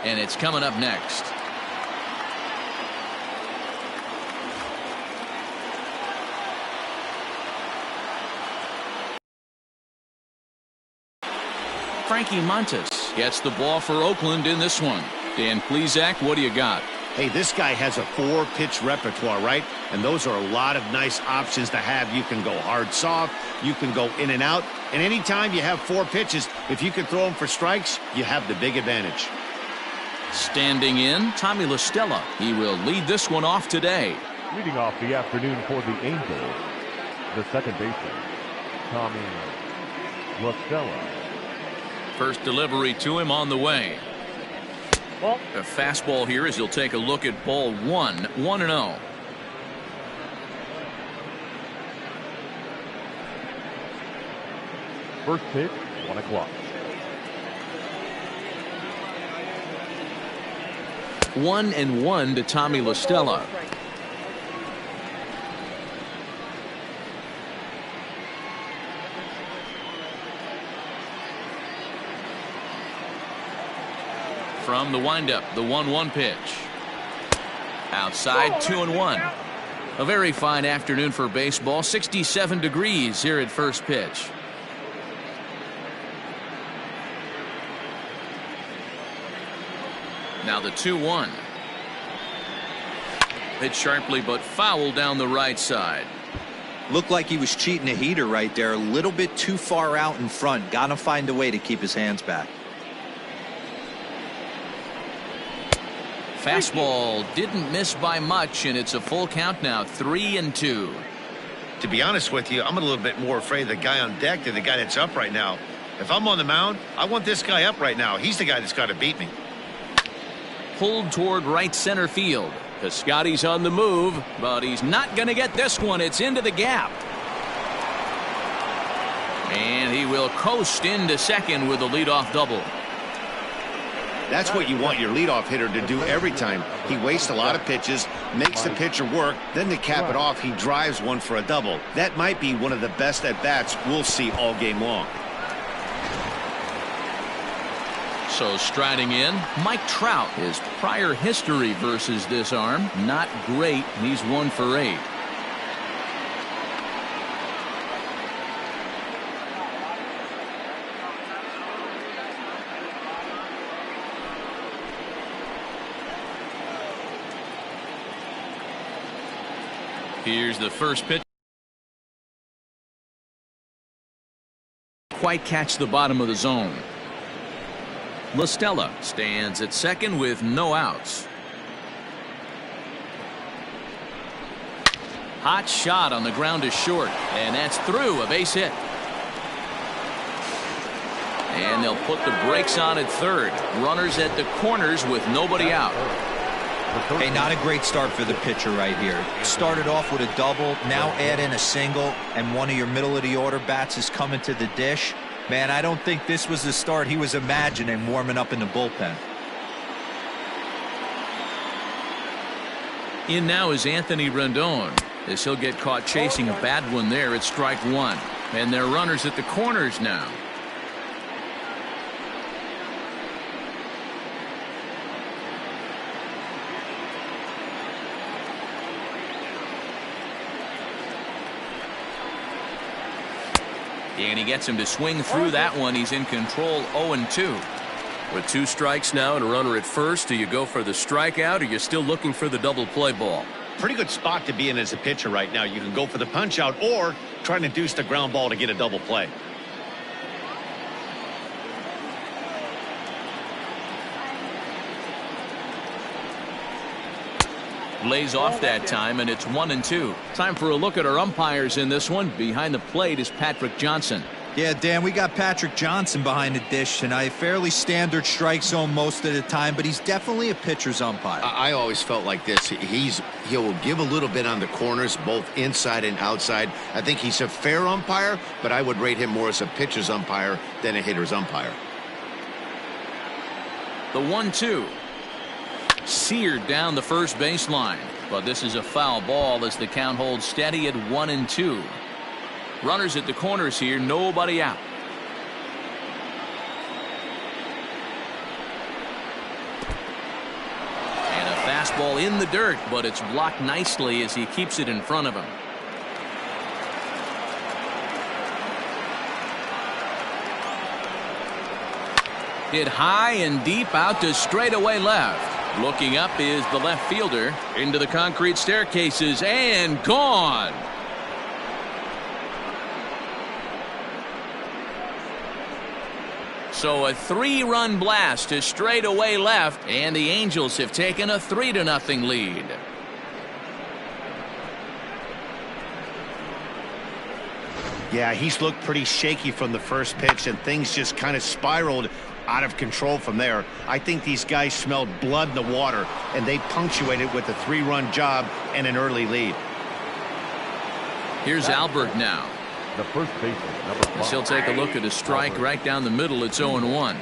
and it's coming up next. Frankie Montes gets the ball for Oakland in this one. Dan Plesac, what do you got? Hey, this guy has a 4-pitch repertoire, right? And those are a lot of nice options to have. You can go hard, soft. You can go in and out. And anytime you have 4 pitches, if you can throw them for strikes, you have the big advantage. Standing in, Tommy La Stella. He will lead this one off today. Leading off the afternoon for the Angels, the second baseman, Tommy La Stella. First delivery to him on the way. A fastball here as he'll take a look at ball 1, 1-0. First pitch, 1 o'clock. 1-1 to Tommy La Stella. From the windup, the 1-1 pitch. Outside, 2-1. A very fine afternoon for baseball. 67 degrees here at first pitch. Now the 2-1. Hit sharply but foul down the right side. Looked like he was cheating a heater right there. A little bit too far out in front. Got to find a way to keep his hands back. Fastball didn't miss by much, and it's a full count now, 3-2. To be honest with you, I'm a little bit more afraid of the guy on deck than the guy that's up right now. If I'm on the mound, I want this guy up right now. He's the guy that's got to beat me. Pulled toward right center field. Piscotty's on the move, but he's not going to get this one. It's into the gap. And he will coast into second with a leadoff double. That's what you want your leadoff hitter to do every time. He wastes a lot of pitches, makes the pitcher work, then to cap it off, he drives one for a double. That might be one of the best at-bats we'll see all game long. So striding in, Mike Trout. His prior history versus this arm, not great. He's 1 for 8. Here's the first pitch. Quite catch the bottom of the zone. La Stella stands at second with no outs. Hot shot on the ground is short, and that's through, a base hit. And they'll put the brakes on at third. Runners at the corners with nobody out. Hey, not a great start for the pitcher right here. Started off with a double, now add in a single, and one of your middle of the order bats is coming to the dish. Man, I don't think this was the start he was imagining warming up in the bullpen. In now is Anthony Rendon, as he'll get caught chasing a bad one there at strike 1. And they're runners at the corners now. And he gets him to swing through that one. He's in control, 0-2. With 2 strikes now and a runner at first, do you go for the strikeout, or you're still looking for the double play ball? Pretty good spot to be in as a pitcher right now. You can go for the punch out or try to deuce the ground ball to get a double play. Lays off that time, and it's 1-2. Time for a look at our umpires in this one. Behind the plate is Patrick Johnson. Yeah, Dan, we got Patrick Johnson behind the dish tonight. Fairly standard strike zone most of the time, but he's definitely a pitcher's umpire. I always felt like this. He'll give a little bit on the corners, both inside and outside. I think he's a fair umpire, but I would rate him more as a pitcher's umpire than a hitter's umpire. The 1-2. Seared down the first baseline, but this is a foul ball as the count holds steady at 1-2. Runners at the corners here, nobody out. fastball in the dirt, but it's blocked nicely as he keeps it in front of him. Hit high and deep out to straightaway left. Looking up is the left fielder. Into the concrete staircases and gone. So a 3-run blast to straightaway left, and the Angels have taken a 3-0 lead. Yeah, he's looked pretty shaky from the first pitch, and things just kind of spiraled out of control from there. I think these guys smelled blood in the water, and they punctuated with a 3-run job and an early lead. Here's Albert now. The first baseman, number 5. He'll take a look at a strike right down the middle. It's 0-1.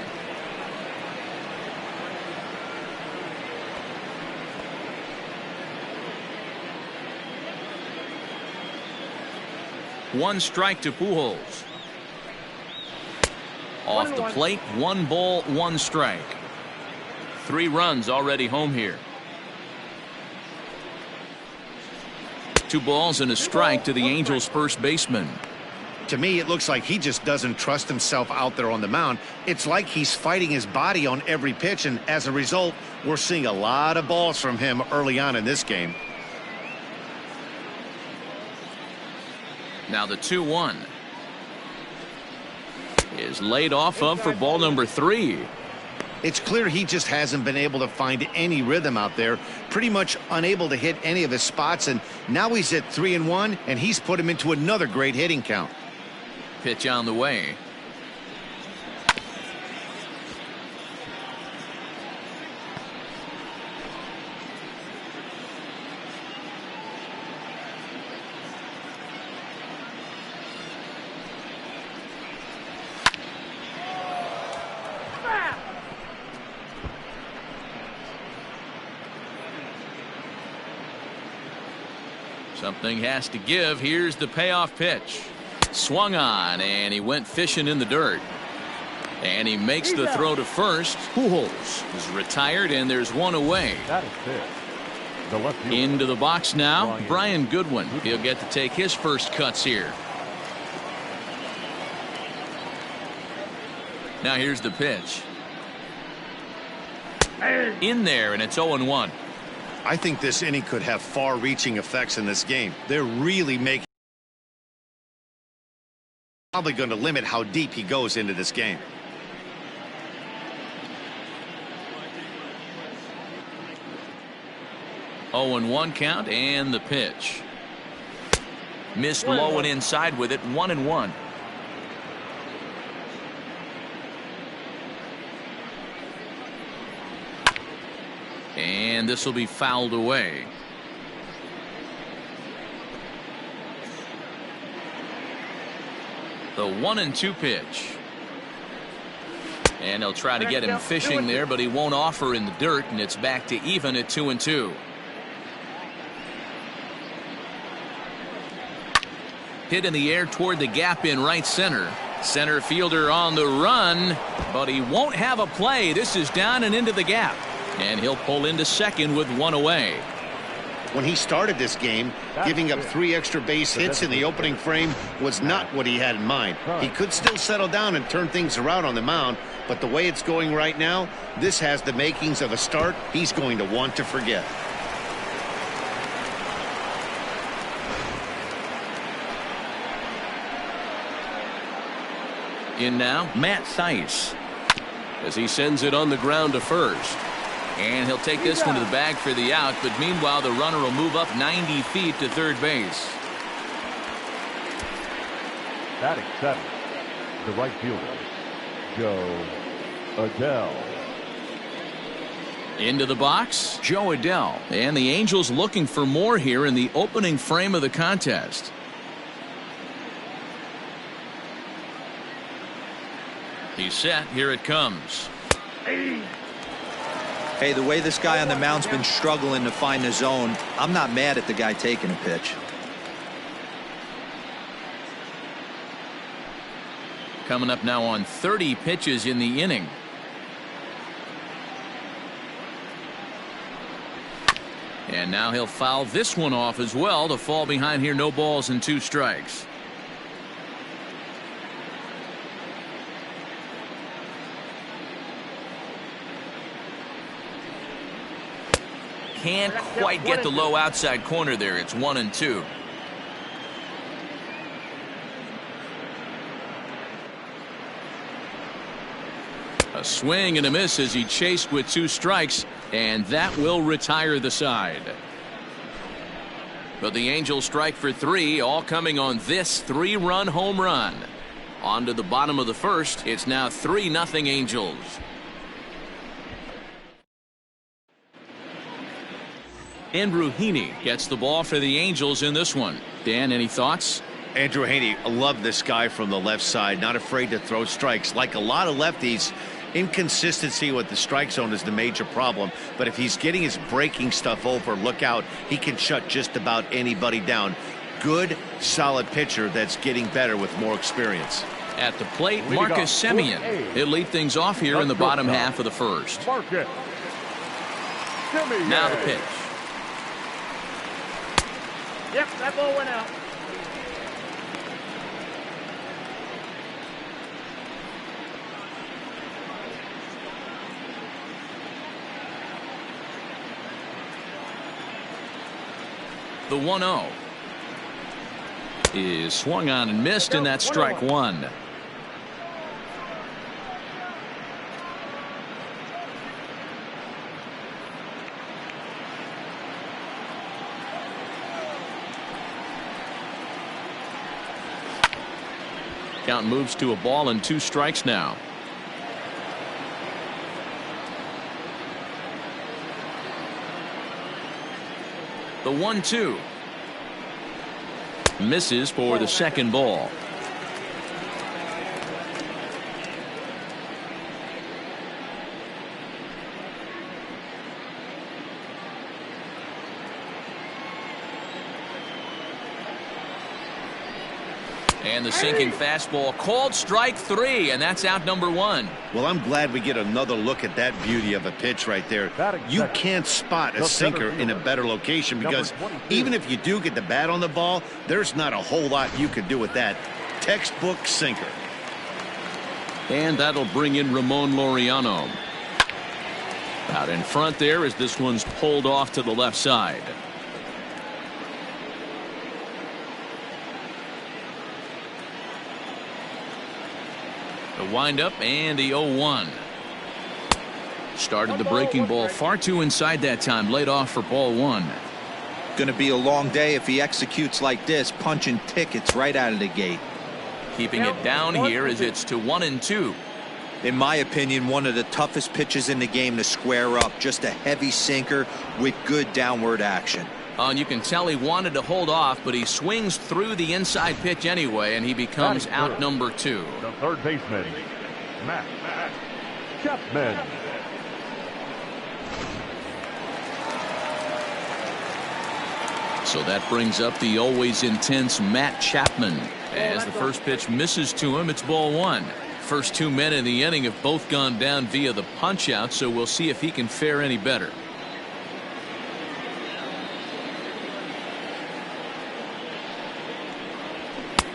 One strike to Pujols. Off the plate, 1 ball, 1 strike. 3 runs already home here. 2 balls and a strike to the Angels' first baseman. To me, it looks like he just doesn't trust himself out there on the mound. It's like he's fighting his body on every pitch, and as a result, we're seeing a lot of balls from him early on in this game. Now the 2-1 is laid off of for ball number 3. It's clear he just hasn't been able to find any rhythm out there, pretty much unable to hit any of his spots, and now he's at 3-1, and he's put him into another great hitting count. Pitch on the way. Something has to give. Here's the payoff pitch. Swung on, and he went fishing in the dirt. And he makes the throw to first. Pujols is retired, and there's 1 away. That is it. The left fielder. Into the box now, Brian Goodwin. He'll get to take his first cuts here. Now here's the pitch. In there, and it's 0-1. I think this inning could have far-reaching effects in this game. They're really making probably going to limit how deep he goes into this game. Oh, 0-1 count, and the pitch. Missed low and inside with it. 1-1. And this will be fouled away. The 1-2 pitch. And he'll try to get him fishing there, but he won't offer in the dirt, and it's back to even at 2-2. Hit in the air toward the gap in right center. Center fielder on the run, but he won't have a play. This is down and into the gap. And he'll pull into second with 1 away. When he started this game, giving up 3 extra base hits in the opening frame was not what he had in mind. He could still settle down and turn things around on the mound, but the way it's going right now, this has the makings of a start he's going to want to forget. In now, Matt Thaiss, as he sends it on the ground to first. And he'll take this one to the bag for the out, but meanwhile the runner will move up 90 feet to third base. Batting 7, the right fielder, Joe Adell. Into the box, Joe Adell. And the Angels looking for more here in the opening frame of the contest. He's set. Here it comes. Hey, the way this guy on the mound's been struggling to find the zone, I'm not mad at the guy taking a pitch. Coming up now on 30 pitches in the inning. And now he'll foul this one off as well to fall behind here. No balls and 2 strikes. Can't quite get the low outside corner there. It's 1-2. A swing and a miss as he chased with 2 strikes, and that will retire the side. But the Angels strike for 3, all coming on this 3-run home run. On to the bottom of the first. It's now 3-0 Angels. Andrew Heaney gets the ball for the Angels in this one. Dan, any thoughts? Andrew Heaney, I love this guy from the left side. Not afraid to throw strikes. Like a lot of lefties, inconsistency with the strike zone is the major problem. But if he's getting his breaking stuff over, look out. He can shut just about anybody down. Good, solid pitcher that's getting better with more experience. At the plate, Marcus Semien. He'll lead things off here in the bottom half of the first. Now the pitch. Yep, that ball went out. The 1-0 is swung on and missed, and that's strike 1. Count moves to a ball and 2 strikes now. The 1-2 misses for the second ball. And the sinking fastball called strike 3, and that's out number 1. Well, I'm glad we get another look at that beauty of a pitch right there. You can't spot a sinker in a better location because even if you do get the bat on the ball, there's not a whole lot you can do with that. Textbook sinker. And that'll bring in Ramon Laureano. Out in front there as this one's pulled off to the left side. The windup and the 0-1. Started the breaking ball far too inside that time. Laid off for ball 1. Going to be a long day if he executes like this, punching tickets right out of the gate. Keeping it down here as it's to 1-2. In my opinion, one of the toughest pitches in the game to square up. Just a heavy sinker with good downward action. And you can tell he wanted to hold off, but he swings through the inside pitch anyway, and he becomes out number 2. The third baseman, Matt Chapman. So that brings up the always intense Matt Chapman. As the first pitch misses to him, it's ball 1. First 2 men in the inning have both gone down via the punch out, so we'll see if he can fare any better.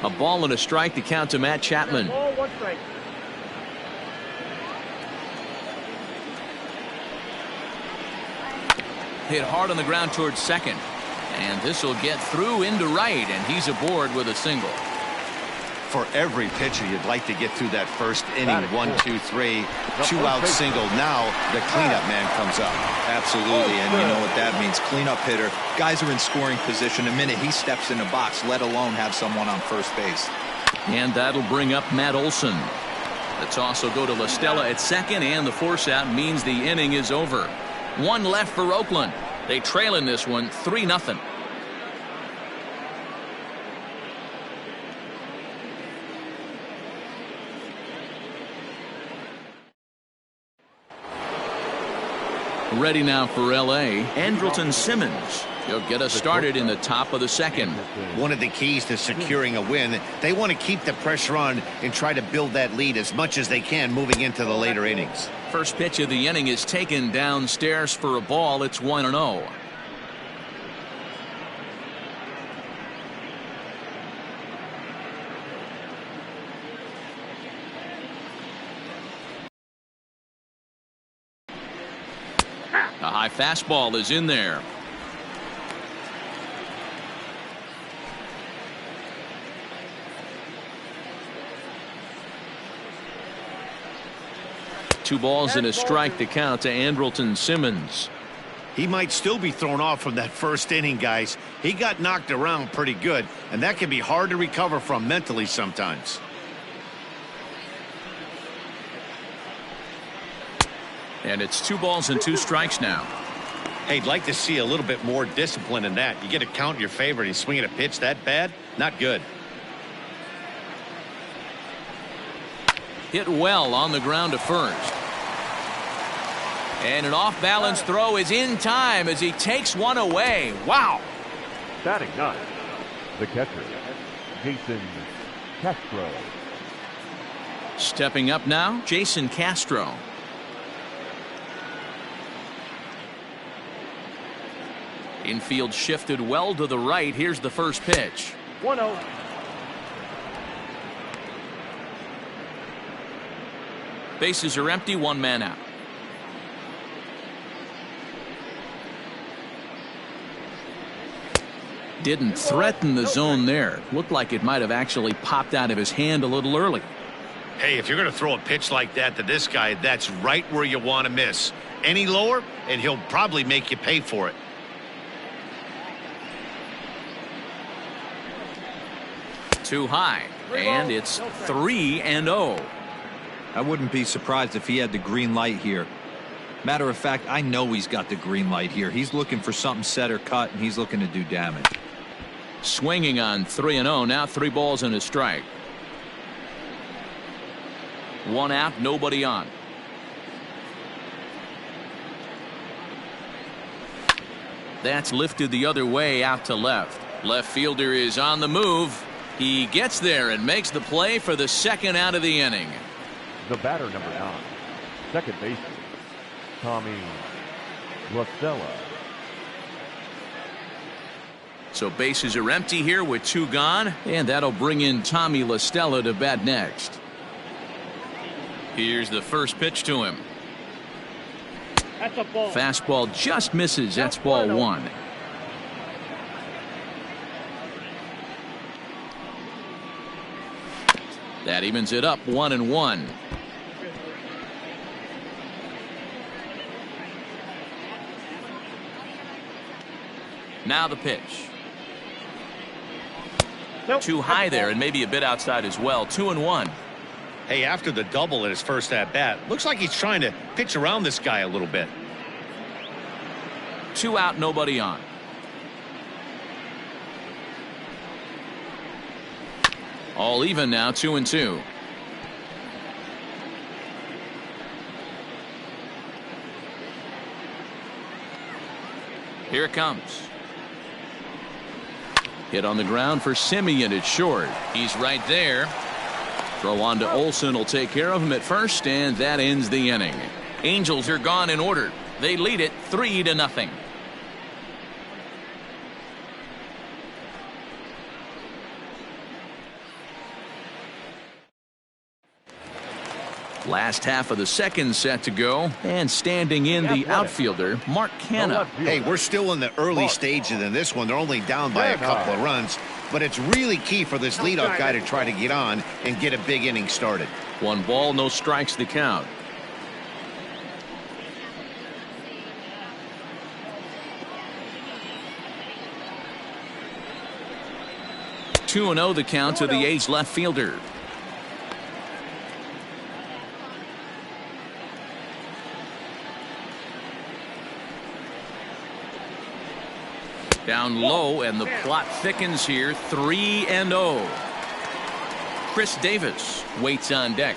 A ball and a strike to count to Matt Chapman. Ball, 1 strike. Hit hard on the ground towards second. And this will get through into right, and he's aboard with a single. For every pitcher, you'd like to get through that first inning. 1, 2, 3, 2-out single. Now the cleanup man comes up. Absolutely, and you know what that means. Cleanup hitter. Guys are in scoring position the minute he steps in the box, let alone have someone on first base. And that'll bring up Matt Olson. The toss will go to La Stella at second, and the force out means the inning is over. 1 left for Oakland. They trail in this one 3-0. Ready now for L.A. Andrelton Simmons. He'll get us started in the top of the second. One of the keys to securing a win, they want to keep the pressure on and try to build that lead as much as they can moving into the later innings. First pitch of the inning is taken downstairs for a ball. It's 1-0. A high fastball is in there. Two balls and a strike to count to Andrelton Simmons. He might still be thrown off from that first inning, guys. He got knocked around pretty good, and that can be hard to recover from mentally sometimes. And it's 2 balls and 2 strikes now. Hey, I'd like to see a little bit more discipline in that. You get a count in your favor and he's swinging a pitch that bad? Not good. Hit well on the ground to first. And an off-balance throw is in time as he takes one away. Wow. Batting ninth, the catcher, Jason Castro. Stepping up now, Jason Castro. Infield shifted well to the right. Here's the first pitch. 1-0. Bases are empty, 1 man out. Didn't threaten the zone there. Looked like it might have actually popped out of his hand a little early. Hey, if you're going to throw a pitch like that to this guy, that's right where you want to miss. Any lower, and he'll probably make you pay for it. Too high, and it's 3-0. I wouldn't be surprised if he had the green light here. Matter of fact, I know he's got the green light here. He's looking for something set or cut, and he's looking to do damage. Swinging on 3-0, now 3 balls and a strike. 1 out, nobody on. That's lifted the other way out to left. Left fielder is on the move. He gets there and makes the play for the 2nd out of the inning. The batter, number 9, second baseman, Tommy Rosella. So bases are empty here with 2 gone, and that'll bring in Tommy La Stella to bat next. Here's the first pitch to him. That's a ball. Fastball just misses. That's ball 1. That evens it up 1-1. Now the pitch. Nope. Too high there and maybe a bit outside as well. 2-1. Hey, after the double in his first at-bat, looks like he's trying to pitch around this guy a little bit. 2 out, nobody on. All even now, 2-2. Here it comes. Hit on the ground for Simeon. It's short. He's right there. Throw on to Olsen will take care of him at first, and that ends the inning. Angels are gone in order. They lead it 3-0. Last half of the 2nd set to go, and standing in the outfielder, Mark Canha. Hey, we're still in the early stages in this one. They're only down by a couple of runs, but it's really key for this leadoff guy to try to get on and get a big inning started. 1 ball, no strikes to count. Two and 0 the count to the A's left fielder. Down low, and the plot thickens here. 3-0. Chris Davis waits on deck.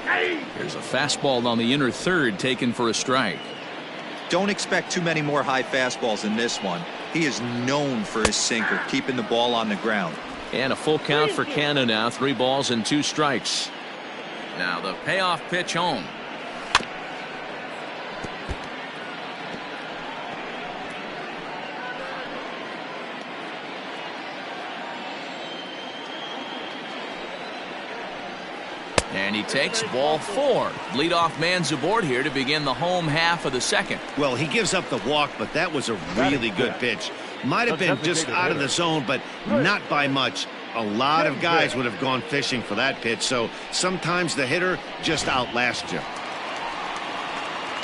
There's a fastball on the inner third taken for a strike. Don't expect too many more high fastballs in this one. He is known for his sinker, keeping the ball on the ground. And a full count for Canha now. 3 balls and 2 strikes. Now the payoff pitch home. And he takes ball 4. Leadoff man's aboard here to begin the home half of the second. Well, he gives up the walk, but that was a really good pitch. Might have been just out of the zone, but not by much. A lot of guys would have gone fishing for that pitch, so sometimes the hitter just outlasts you.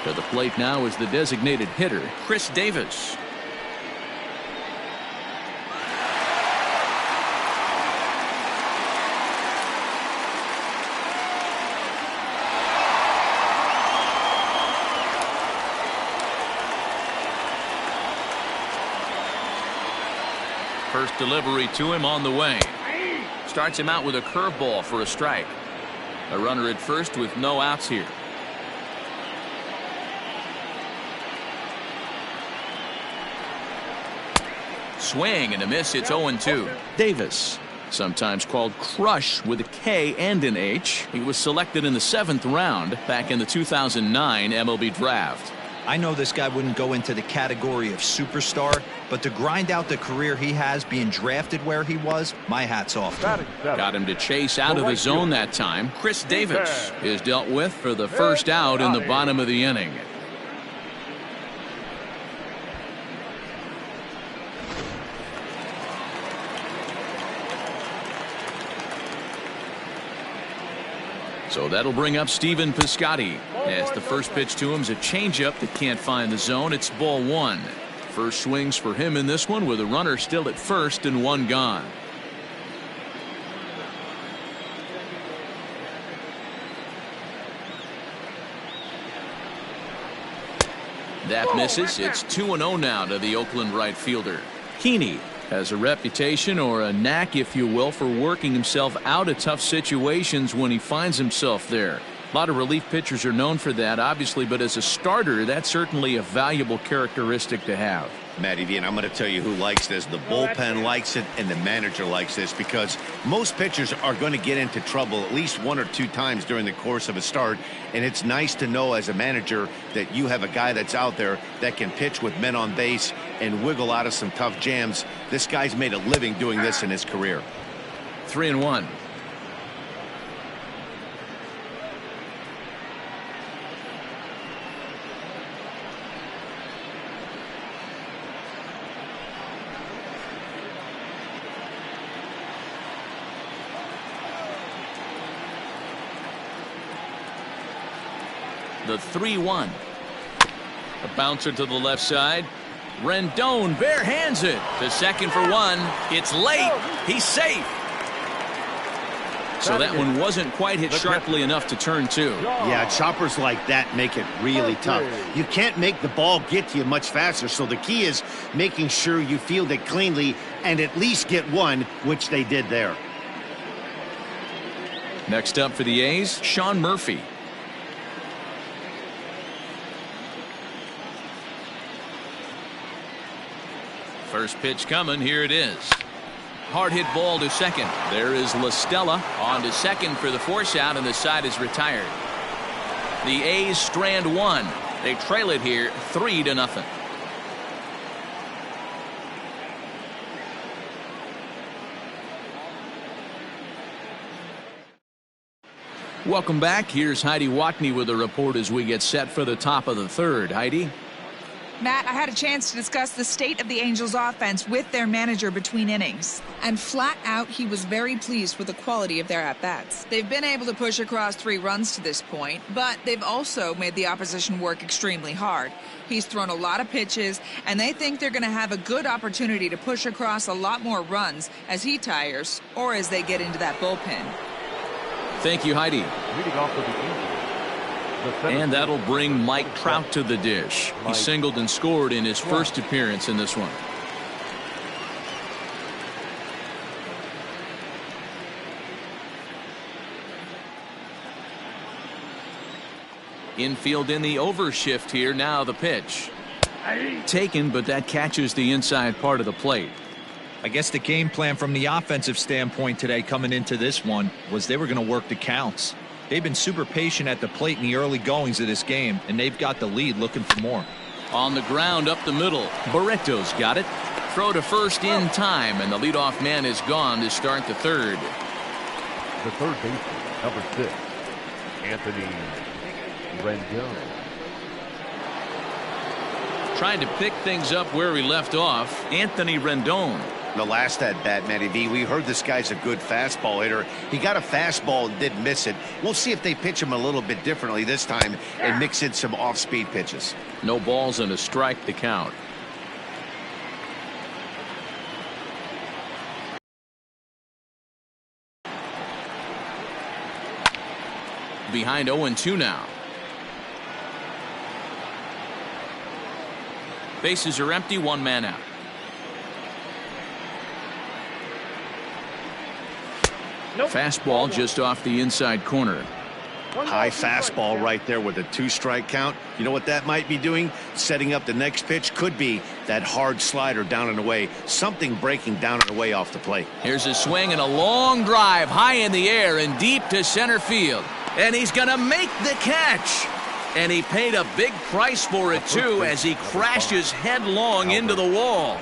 To the plate now is the designated hitter, Chris Davis. First delivery to him on the way. Starts him out with a curveball for a strike. A runner at first with no outs here. Swing and a miss. It's 0-2. Davis, sometimes called Crush with a K and an H. He was selected in the 7th round back in the 2009 MLB draft. I know this guy wouldn't go into the category of superstar, but to grind out the career he has being drafted where he was, my hat's off to him. Got him to chase out of the zone that time. Chris Davis is dealt with for the first out in the bottom of the inning. So that'll bring up Stephen Piscotty, as the first pitch to him is a changeup that can't find the zone. It's ball 1. First swings for him in this one with a runner still at first and 1 gone. That misses. It's 2-0 now to the Oakland right fielder. Heaney has a reputation, or a knack if you will, for working himself out of tough situations when he finds himself there. A lot of relief pitchers are known for that, obviously, but as a starter, that's certainly a valuable characteristic to have. Matty V, and I'm going to tell you who likes this. The bullpen likes it, and the manager likes this, because most pitchers are going to get into trouble at least 1 or 2 times during the course of a start, and it's nice to know as a manager that you have a guy that's out there that can pitch with men on base and wiggle out of some tough jams. This guy's made a living doing this in his career. 3-1. The 3-1. A bouncer to the left side. Rendon bare hands it to second for 1. It's late. He's safe. So that one wasn't quite hit sharply enough to turn 2. Yeah, choppers like that make it really tough. You can't make the ball get to you much faster, so the key is making sure you field it cleanly and at least get 1, which they did there. Next up for the A's, Sean Murphy. First pitch coming. Here it is. Hard hit ball to second. There is La Stella on to second for the force out, and the side is retired. The A's strand 1. They trail it here 3-0. Welcome back. Here's Heidi Watney with a report as we get set for the top of the 3rd. Heidi. Matt, I had a chance to discuss the state of the Angels offense with their manager between innings. And flat out, he was very pleased with the quality of their at-bats. They've been able to push across 3 runs to this point, but they've also made the opposition work extremely hard. He's thrown a lot of pitches, and they think they're going to have a good opportunity to push across a lot more runs as he tires or as they get into that bullpen. Thank you, Heidi. Leading off for the Angels. And that'll bring Mike Trout to the dish. He singled and scored in his first appearance in this one. Infield in the overshift here. Now the pitch. Taken, but that catches the inside part of the plate. I guess the game plan from the offensive standpoint today coming into this one was they were going to work the counts. They've been super patient at the plate in the early goings of this game, and they've got the lead looking for more. On the ground up the middle. Barreto's got it. Throw to first in time, and the leadoff man is gone to start the 3rd. The third baseman, number 6, Anthony Rendon. Trying to pick things up where we left off, Anthony Rendon. The last at bat, Matty V, we heard this guy's a good fastball hitter. He got a fastball and did miss it. We'll see if they pitch him a little bit differently this time and mix in some off-speed pitches. No balls and a strike to count. Behind 0-2 now. Bases are empty, one man out. Nope. Fastball just off the inside corner. High fastball right there with a 2-strike count. You know what that might be doing? Setting up the next pitch. Could be that hard slider down and away. Something breaking down and away off the plate. Here's a swing and a long drive high in the air and deep to center field. And he's going to make the catch. And he paid a big price for it, too, as he crashes headlong into the wall.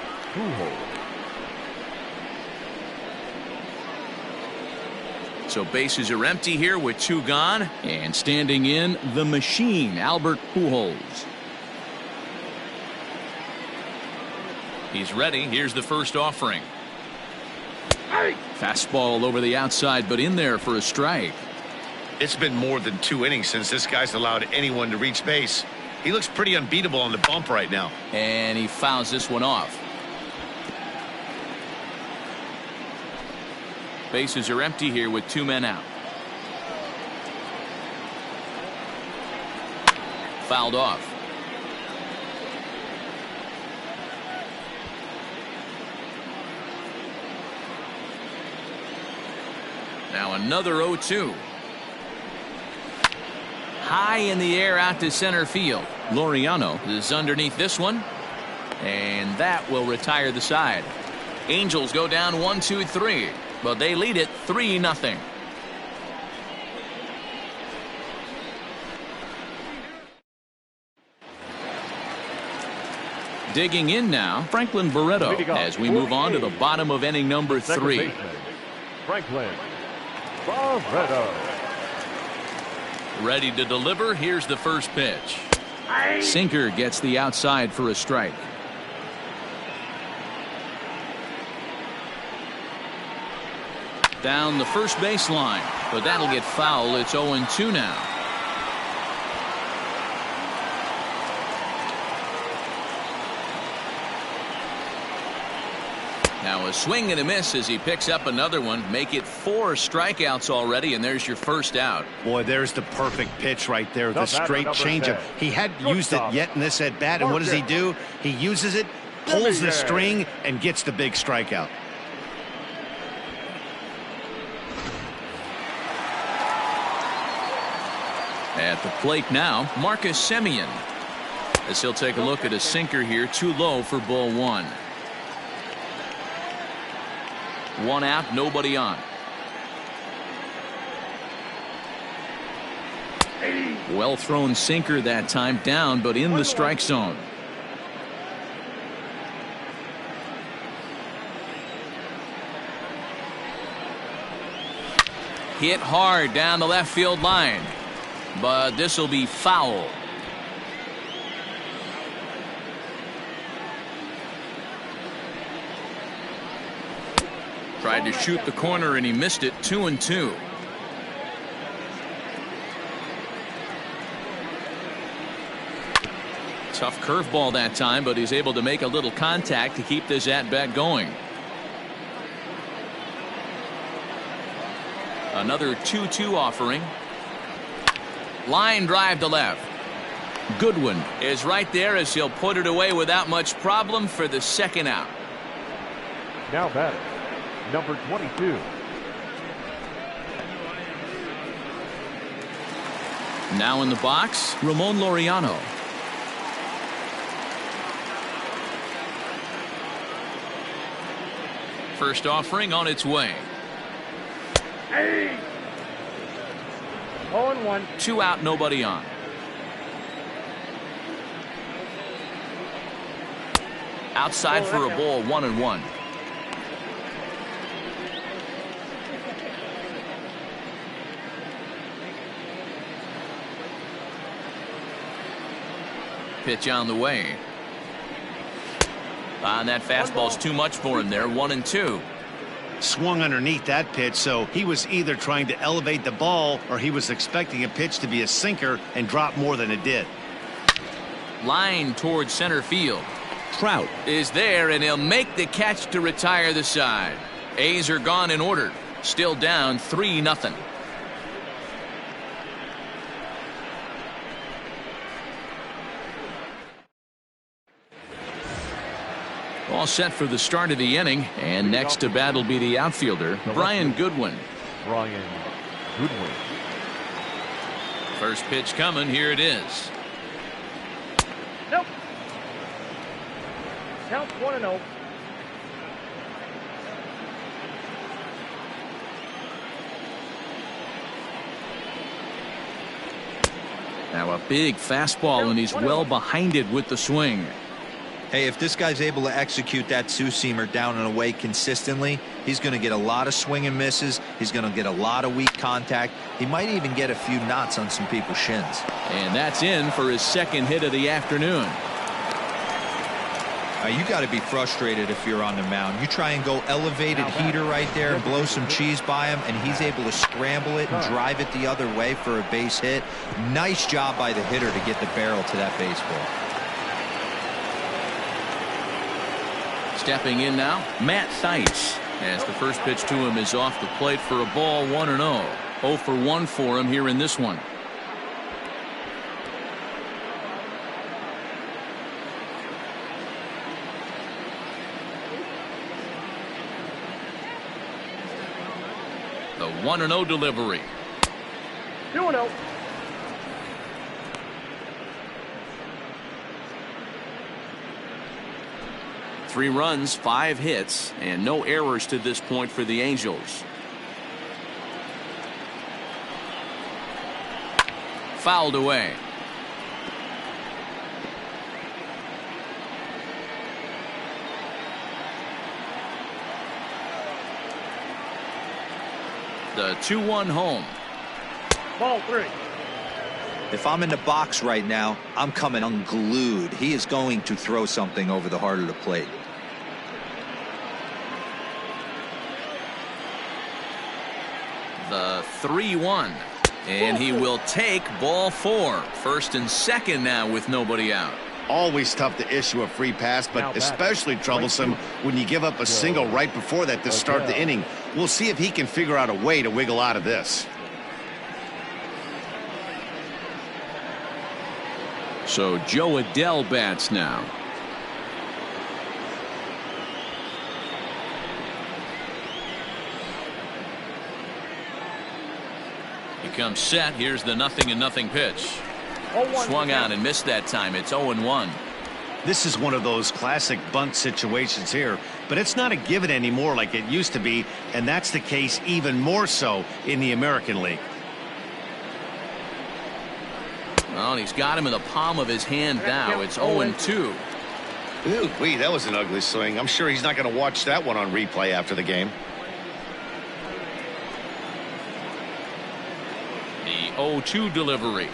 So bases are empty here with 2 gone. And standing in, the machine, Albert Pujols. He's ready. Here's the first offering. Fastball over the outside, but in there for a strike. It's been more than 2 innings since this guy's allowed anyone to reach base. He looks pretty unbeatable on the bump right now. And he fouls this one off. Bases are empty here with 2 men out. Fouled off. Now another 0-2. High in the air out to center field. Laureano is underneath this one. And that will retire the side. Angels go down 1-2-3. But they lead it 3-0. Digging in now, Franklin Barreto, as we move on to the bottom of inning number 3. Franklin Barreto. Ready to deliver. Here's the first pitch. Sinker gets the outside for a strike. Down the first baseline, but that'll get foul. It's 0-2 now. Now a swing and a miss as he picks up another one. Make it 4 strikeouts already, and there's your first out. Boy, there's the perfect pitch right there. The straight changeup. He hadn't used it yet in this at bat, and what does he do? He uses it, pulls the string, and gets the big strikeout. At the plate now, Marcus Semien, as he'll take a look at a sinker here, too low for ball 1. 1 out, nobody on. Well thrown sinker that time, down but in the strike zone. Hit hard down the left field line, but this will be foul. Tried to shoot the corner and he missed it. 2-2. Tough curveball that time, but he's able to make a little contact to keep this at bat going. Another 2-2 offering. Line drive to left. Goodwin is right there as he'll put it away without much problem for the second out. Now batting, number 22. Now in the box, Ramon Laureano. First offering on its way. 0-1. 2 out, nobody on. Outside for a ball, 1-1. Pitch on the way. And that fastball's too much for him there. 1-2. Swung underneath that pitch, so he was either trying to elevate the ball or he was expecting a pitch to be a sinker and drop more than it did. Line towards center field. Trout is there, and he'll make the catch to retire the side. A's are gone in order. Still down 3-0. All set for the start of the inning, and next to bat will be the outfielder, Brian Goodwin. Brian Goodwin. First pitch coming. Here it is. Nope. Count 1-0. Now a big fastball, and he's well behind it with the swing. Hey, if this guy's able to execute that two-seamer down and away consistently, he's going to get a lot of swing and misses. He's going to get a lot of weak contact. He might even get a few knots on some people's shins. And that's in for his second hit of the afternoon. You got to be frustrated if you're on the mound. You try and go elevated heater right there and blow some cheese by him, and he's able to scramble it and drive it the other way for a base hit. Nice job by the hitter to get the barrel to that baseball. Stepping in now, Matt Theis, as the first pitch to him is off the plate for a ball. 1-0. 0 for 1 for him here in this one. The 1-0 delivery. 2-0. Three runs, 5 hits, and no errors to this point for the Angels. Fouled away. The 2-1 home. Ball 3. If I'm in the box right now, I'm coming unglued. He is going to throw something over the heart of the plate. The 3-1. And he will take ball 4. First and second now with nobody out. Always tough to issue a free pass, but especially troublesome when you give up a single right before that to start the inning. We'll see if he can figure out a way to wiggle out of this. So Joe Adell bats now. He comes set. Here's the 0-0 pitch. Swung on and missed that time. It's 0-1. This is one of those classic bunt situations here, but it's not a given anymore like it used to be, and that's the case even more so in the American League. Well, he's got him in the palm of his hand now. It's 0-2. Ooh, wait, that was an ugly swing. I'm sure he's not going to watch that one on replay after the game. The 0-2 delivery.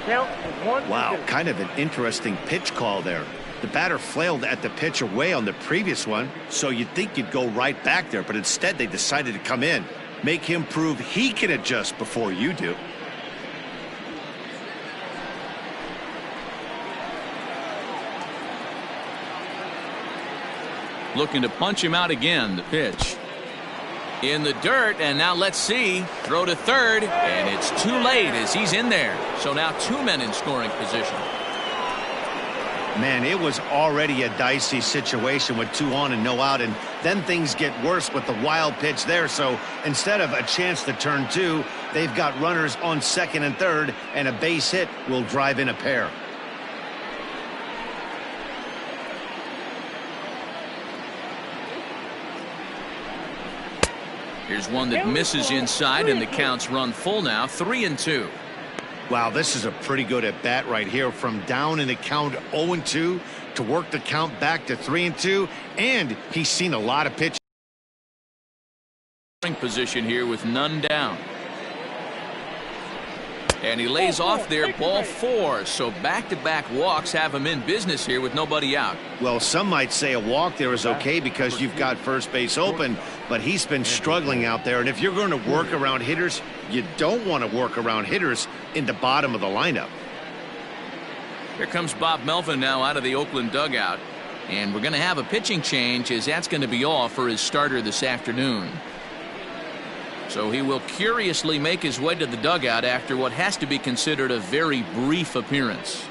Wow, kind of an interesting pitch call there. The batter flailed at the pitch away on the previous one, so you'd think you'd go right back there, but instead they decided to come in. Make him prove he can adjust before you do. Looking to punch him out again. The pitch in the dirt, and now let's see. Throw to third, and it's too late as he's in there. So now 2 men in scoring position. Man, it was already a dicey situation with 2 on and no out, and then things get worse with the wild pitch there. So instead of a chance to turn 2, they've got runners on second and third, and a base hit will drive in a pair. Here's one that misses inside, and the count's run full now. 3-2. Wow, this is a pretty good at bat right here, from down in the count 0-2 to work the count back to 3-2, and he's seen a lot of pitches. Position here with none down. And he lays off there, ball 4. So back-to-back walks have him in business here with nobody out. Well, some might say a walk there is okay because you've got first base open, but he's been struggling out there. And if you're going to work around hitters, you don't want to work around hitters in the bottom of the lineup. Here comes Bob Melvin now out of the Oakland dugout. And we're going to have a pitching change, as that's going to be all for his starter this afternoon. So he will curiously make his way to the dugout after what has to be considered a very brief appearance.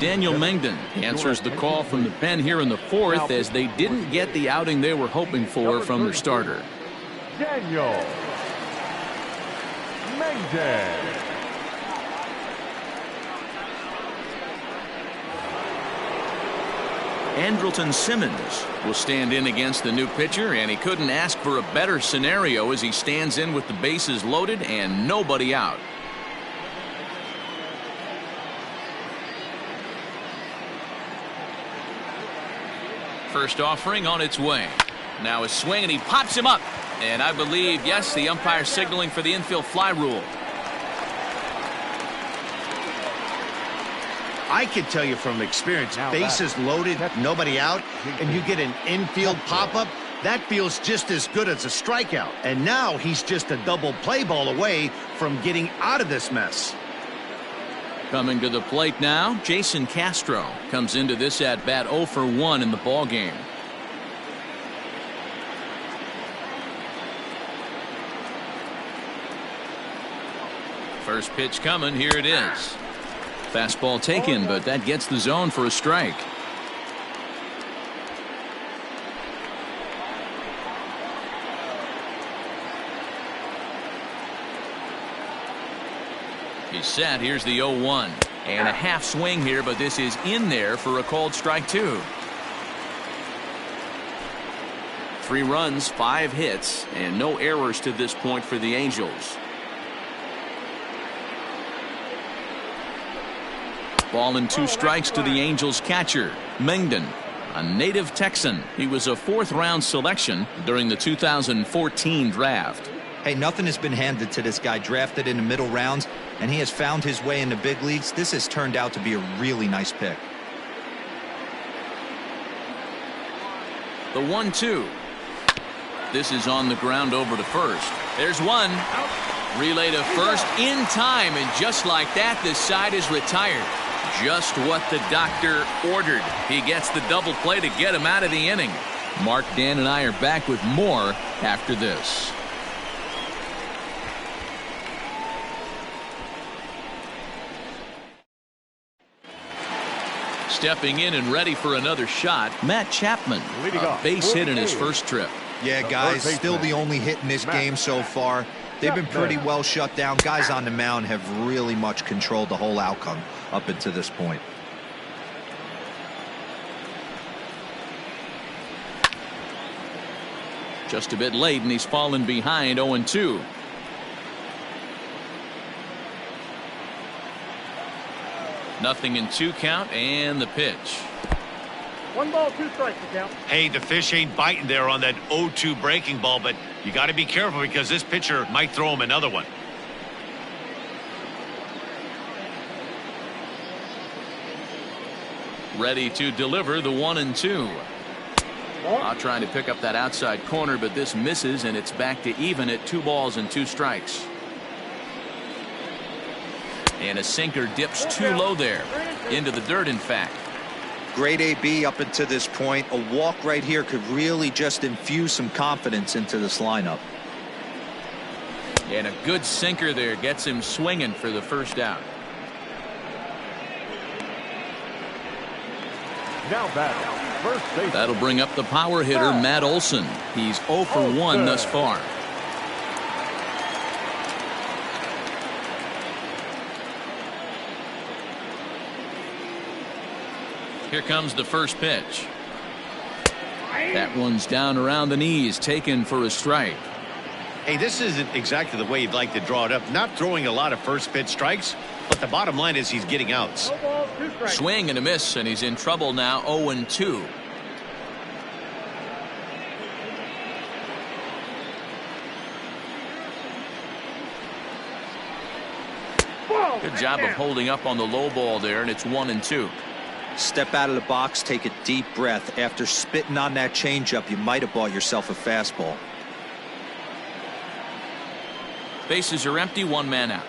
Daniel Mengden answers the call from the pen here in the 4th, as they didn't get the outing they were hoping for from their starter. Daniel Mengden. Andrelton Simmons will stand in against the new pitcher, and he couldn't ask for a better scenario as he stands in with the bases loaded and nobody out. First offering on its way. Now a swing, and he pops him up. And I believe, yes, the umpire signaling for the infield fly rule. I can tell you from experience, bases loaded, nobody out, and you get an infield pop-up, that feels just as good as a strikeout. And now he's just a double play ball away from getting out of this mess. Coming to the plate now, Jason Castro comes into this at-bat 0 for 1 in the ballgame. First pitch coming, here it is. Fastball taken, but that gets the zone for a strike. He's set. Here's the 0-1. And a half swing here, but this is in there for a called strike 2. 3 runs, 5 hits, and no errors to this point for the Angels. Ball and 2 strikes to the Angels catcher, Mengden, a native Texan. He was a 4th-round selection during the 2014 draft. Hey, nothing has been handed to this guy. Drafted in the middle rounds, and he has found his way in the big leagues. This has turned out to be a really nice pick. The 1-2. This is on the ground over to first. There's one. Relay to first in time, and just like that, this side is retired. Just what the doctor ordered. He gets the double play to get him out of the inning. Mark, Dan, and I are back with more after this. Stepping in and ready for another shot, Matt Chapman, a base hit in his first trip. Yeah, guys, still the only hit in this game so far. They've been pretty well shut down. Guys on the mound have really much controlled the whole outcome up until this point. Just a bit late, and he's fallen behind 0-2. Nothing in 2 count, and the pitch. 1 ball, 2 strikes to count. Hey, the fish ain't biting there on that 0-2 breaking ball, but you got to be careful because this pitcher might throw him another one. Ready to deliver the 1-2. Trying to pick up that outside corner, but this misses, and it's back to even at 2 balls and 2 strikes. And a sinker dips too low there. Into the dirt, in fact. Great AB up until this point. A walk right here could really just infuse some confidence into this lineup. And a good sinker there gets him swinging for the first out. Now batting, first base. That'll bring up the power hitter, Matt Olson. He's 0 for 1 thus far. Here comes the first pitch. That one's down around the knees, taken for a strike. Hey, this isn't exactly the way you'd like to draw it up. Not throwing a lot of first pitch strikes, but the bottom line is he's getting outs. 2 balls, 2 strikes. Swing and a miss, and he's in trouble now. 0-2. Good job of holding up on the low ball there, and it's 1-2. Step out of the box, take a deep breath. After spitting on that changeup, you might have bought yourself a fastball. Bases are empty, one man out.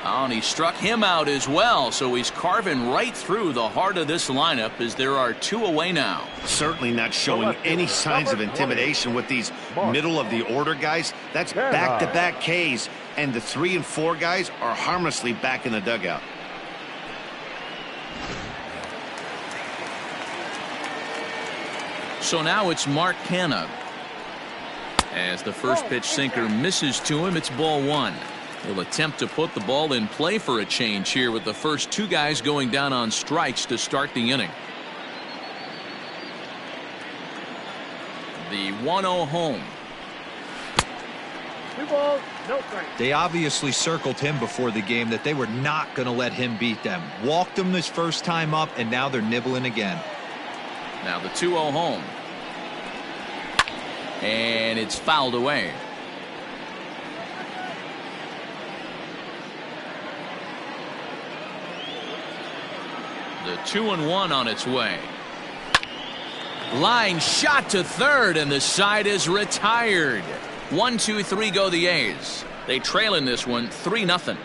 Oh, and he struck him out as well, so he's carving right through the heart of this lineup as there are 2 away now. Certainly not showing any signs of intimidation with these middle of the order guys. That's back-to-back Ks, and the 3 and 4 guys are harmlessly back in the dugout. So now it's Mark Canha. As the first pitch sinker misses to him, it's ball 1. He'll attempt to put the ball in play for a change here with the first 2 guys going down on strikes to start the inning. The 1-0 home. 2 balls, no strikes. They obviously circled him before the game that they were not going to let him beat them. Walked him this first time up, and now they're nibbling again. Now the 2-0 home. And it's fouled away. The 2-1 on its way. Line shot to third, and the side is retired. 1-2-3 go the A's. They trail in this one 3-0.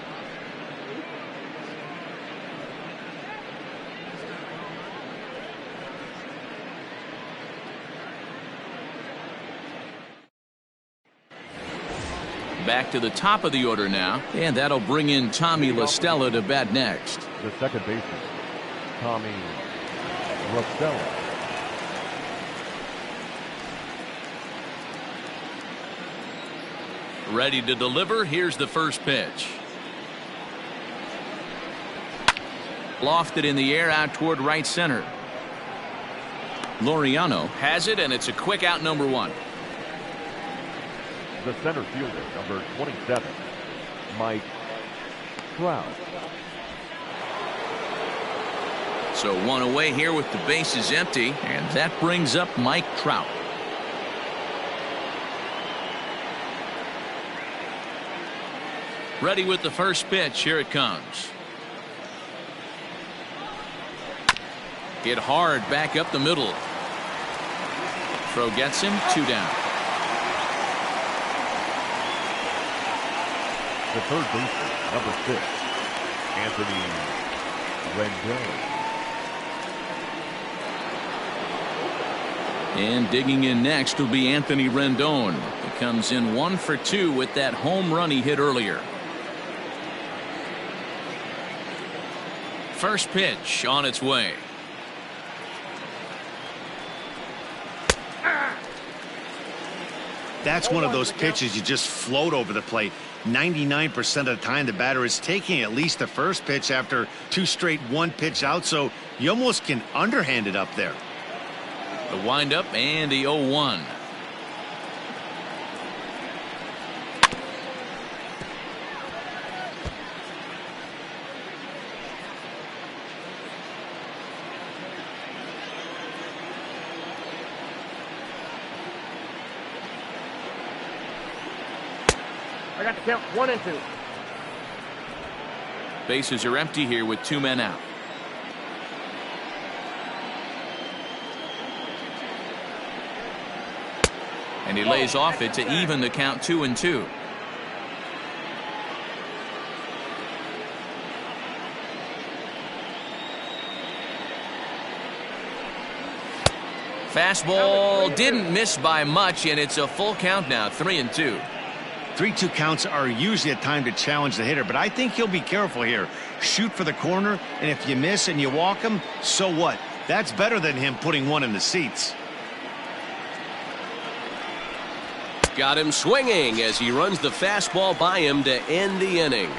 Back to the top of the order now, and that'll bring in Tommy La Stella to bat next. The second baseman, Tommy La Stella. Ready to deliver. Here's the first pitch. Lofted in the air out toward right center. Laureano has it, and it's a quick out, number 1. The center fielder, number 27, Mike Trout. So 1 away here with the bases empty, and that brings up Mike Trout. Ready with the first pitch. Here it comes. Hit hard back up the middle. Throw gets him, 2 down. The third baseman, number 6, Anthony Rendon. And digging in next will be Anthony Rendon. He comes in 1 for 2 with that home run he hit earlier. First pitch on its way. That's one of those pitches you just float over the plate. 99% of the time the batter is taking at least the first pitch after 2 straight 1-pitch out, so you almost can underhand it up there. The windup and the 0-1. I got the count 1 and 2. Bases are empty here with 2 men out. And he lays off it to even the count 2-2. Fastball didn't miss by much, and it's a full count now, 3-2. 3-2 counts are usually a time to challenge the hitter, but I think he'll be careful here. Shoot for the corner, and if you miss and you walk him, so what? That's better than him putting one in the seats. Got him swinging as he runs the fastball by him to end the inning.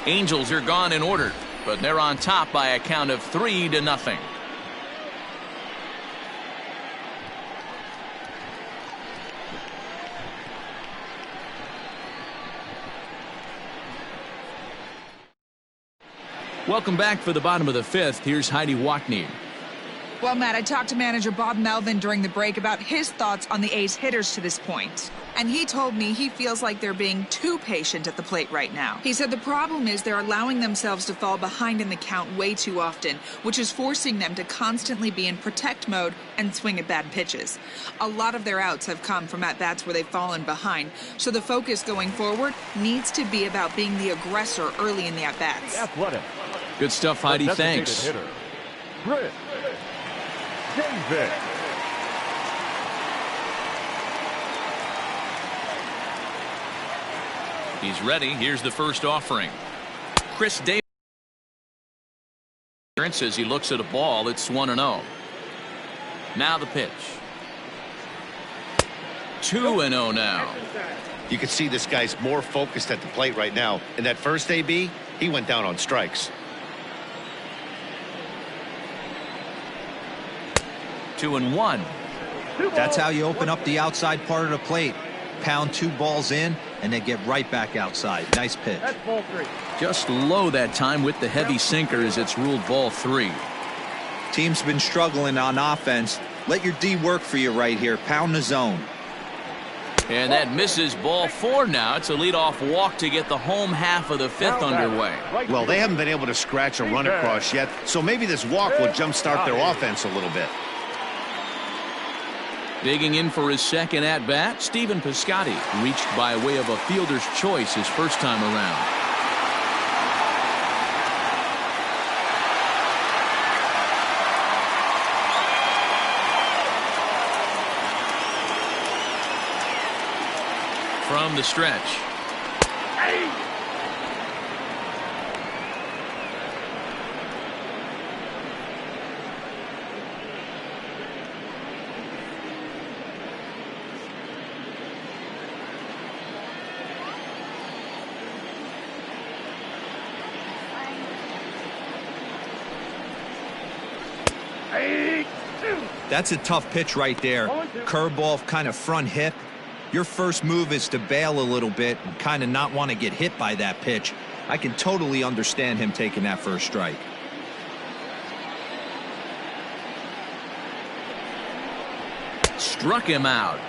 Angels are gone in order, but they're on top by a count of 3-0. Welcome back for the bottom of the 5th. Here's Heidi Watney. Well, Matt, I talked to manager Bob Melvin during the break about his thoughts on the A's hitters to this point. And he told me he feels like they're being too patient at the plate right now. He said the problem is they're allowing themselves to fall behind in the count way too often, which is forcing them to constantly be in protect mode and swing at bad pitches. A lot of their outs have come from at-bats where they've fallen behind, so the focus going forward needs to be about being the aggressor early in the at-bats. Athletic. Good stuff, Heidi. Thanks. Hitter, Chris Davis. He's ready. Here's the first offering. Chris Davis as he looks at a ball. It's 1-0. Now the pitch. 2-0 now. You can see this guy's more focused at the plate right now. In that first AB, he went down on strikes. 2-1. That's how you open up the outside part of the plate. Pound 2 balls in and then get right back outside. Nice pitch. That's ball 3. Just low that time with the heavy sinkers. It's ruled ball 3. Team's been struggling on offense. Let your D work for you right here. Pound the zone. And that misses ball 4 now. It's a leadoff walk to get the home half of the 5th underway. Well, they haven't been able to scratch a run across yet, so maybe this walk will jumpstart their offense a little bit. Digging in for his second at-bat, Stephen Piscotty, reached by way of a fielder's choice his first time around. From the stretch. That's a tough pitch right there. Curveball, kind of front hip. Your first move is to bail a little bit and kind of not want to get hit by that pitch. I can totally understand him taking that first strike. Struck him out.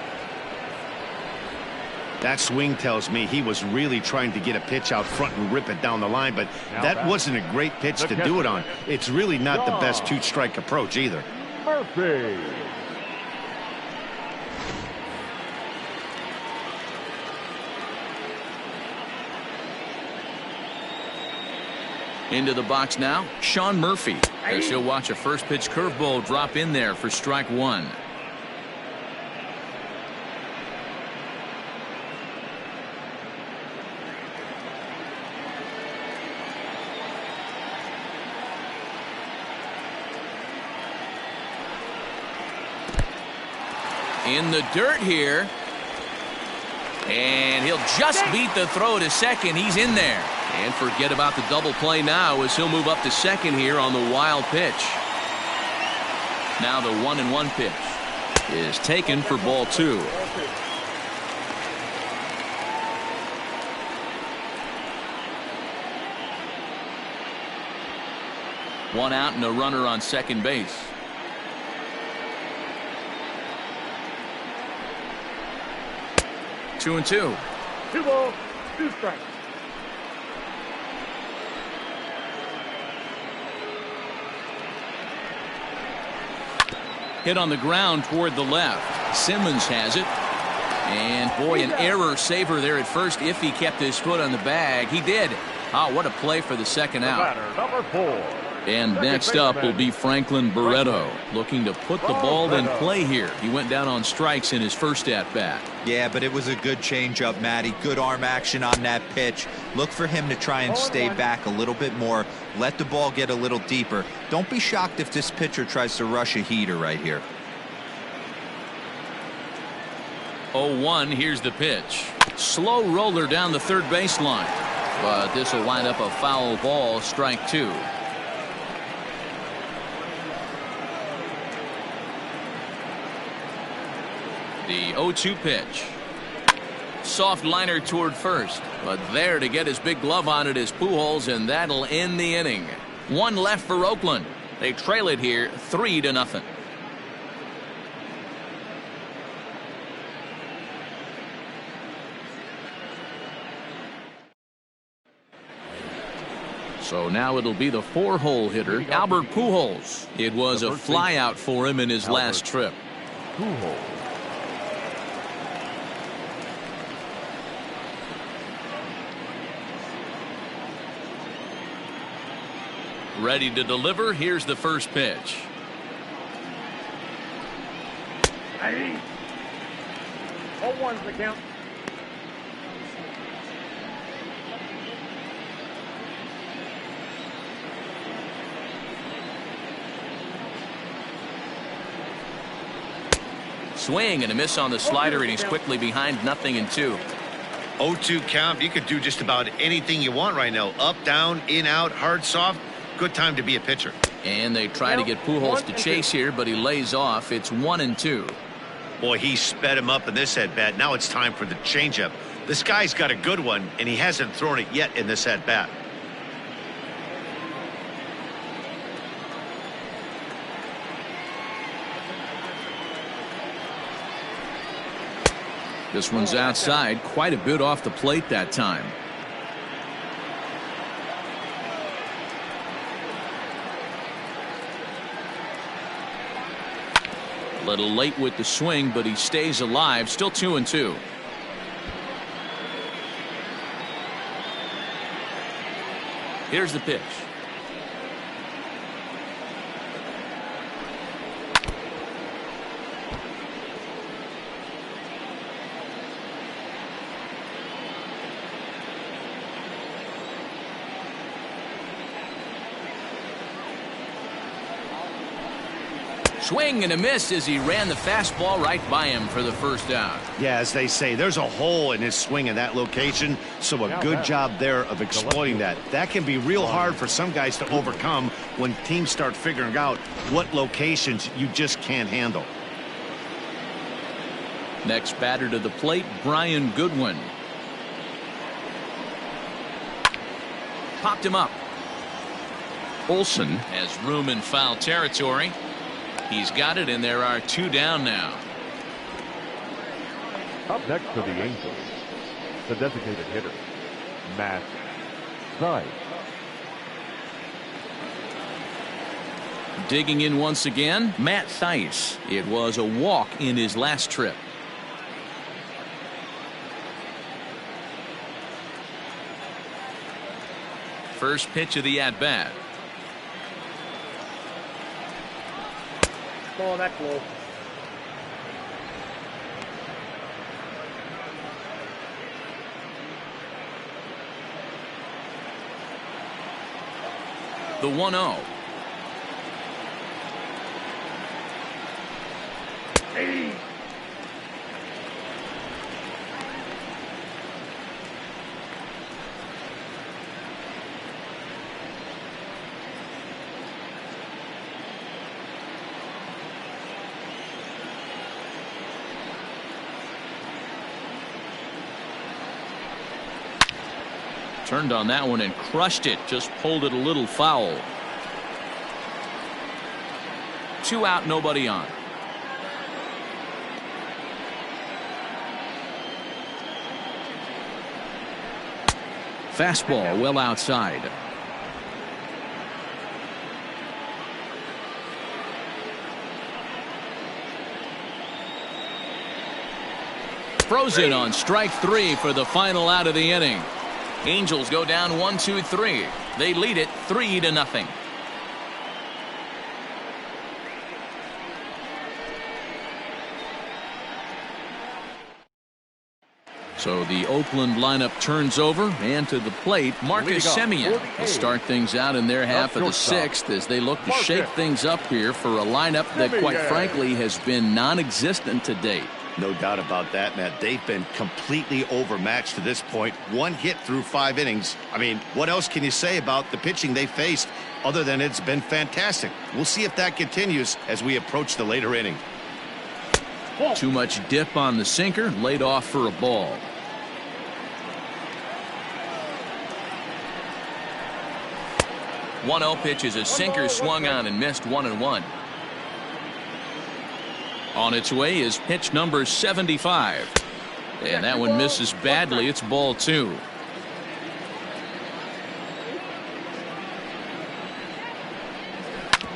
That swing tells me he was really trying to get a pitch out front and rip it down the line, but that wasn't a great pitch to do it on. It's really not the best 2-strike approach either. Murphy. Into the box now, Sean Murphy. As he'll watch a first pitch curveball drop in there for strike 1. In the dirt here. And he'll just beat the throw to second. He's in there. And forget about the double play now as he'll move up to second here on the wild pitch. Now the 1-1 pitch is taken for ball 2. One out and a runner on second base. 2-2. 2 balls, 2 strikes. Hit on the ground toward the left. Simmons has it. And boy, an error saver there at first if he kept his foot on the bag. He did. Oh, what a play for the second out. Number 4. And next up will be Franklin Barreto, looking to put the ball in play here. He went down on strikes in his first at-bat. Yeah, but it was a good changeup, Matty. Good arm action on that pitch. Look for him to try and stay back a little bit more. Let the ball get a little deeper. Don't be shocked if this pitcher tries to rush a heater right here. 0-1, here's the pitch. Slow roller down the third baseline. But this will wind up a foul ball, strike 2. The 0-2 pitch. Soft liner toward first, but there to get his big glove on it is Pujols, and that'll end the inning. One left for Oakland. They trail it here 3-0. So now it'll be the 4-hole hitter, Albert Pujols. It was a flyout for him in his last trip. Pujols. Ready to deliver. Here's the first pitch. Hey. 0-1's the count. Swing and a miss on the slider, and he's quickly behind 0-2. 0-2 count. You could do just about anything you want right now. Up, down, in, out, hard, soft. Good time to be a pitcher. And they try to get Pujols to chase here, but he lays off. It's 1-2. Boy, he sped him up in this at-bat. Now it's time for the changeup. This guy's got a good one, and he hasn't thrown it yet in this at-bat. This one's outside, quite a bit off the plate that time. A little late with the swing, but he stays alive. Still 2-2. Here's the pitch. Swing and a miss as he ran the fastball right by him for the first out. Yeah, as they say, there's a hole in his swing in that location, so a good job there of exploiting that. That can be real hard for some guys to overcome when teams start figuring out what locations you just can't handle. Next batter to the plate, Brian Goodwin. Popped him up. Olsen has room in foul territory. He's got it, and there are 2 down now. Up next for the Angels, the designated hitter, Matt Thaiss. Digging in once again, Matt Thaiss. It was a walk in his last trip. First pitch of the at-bat. Oh, that close. The 1-0. Hey. Turned on that one and crushed it. Just pulled it a little foul. 2 out, nobody on. Fastball well outside. Frozen on strike 3 for the final out of the inning. Angels go down 1-2-3. They lead it 3-0. So the Oakland lineup turns over, and to the plate, Marcus Semien will start things out in their half of the 6th as they look to shake things up here for a lineup that, quite frankly, has been non-existent to date. No doubt about that, Matt. They've been completely overmatched to this point. 1 hit through 5 innings. I mean, what else can you say about the pitching they faced other than it's been fantastic? We'll see if that continues as we approach the later inning. Too much dip on the sinker, laid off for a ball. 1-0 pitch is a sinker swung on and missed 1-1. On its way is pitch number 75. And that one misses badly. It's ball 2.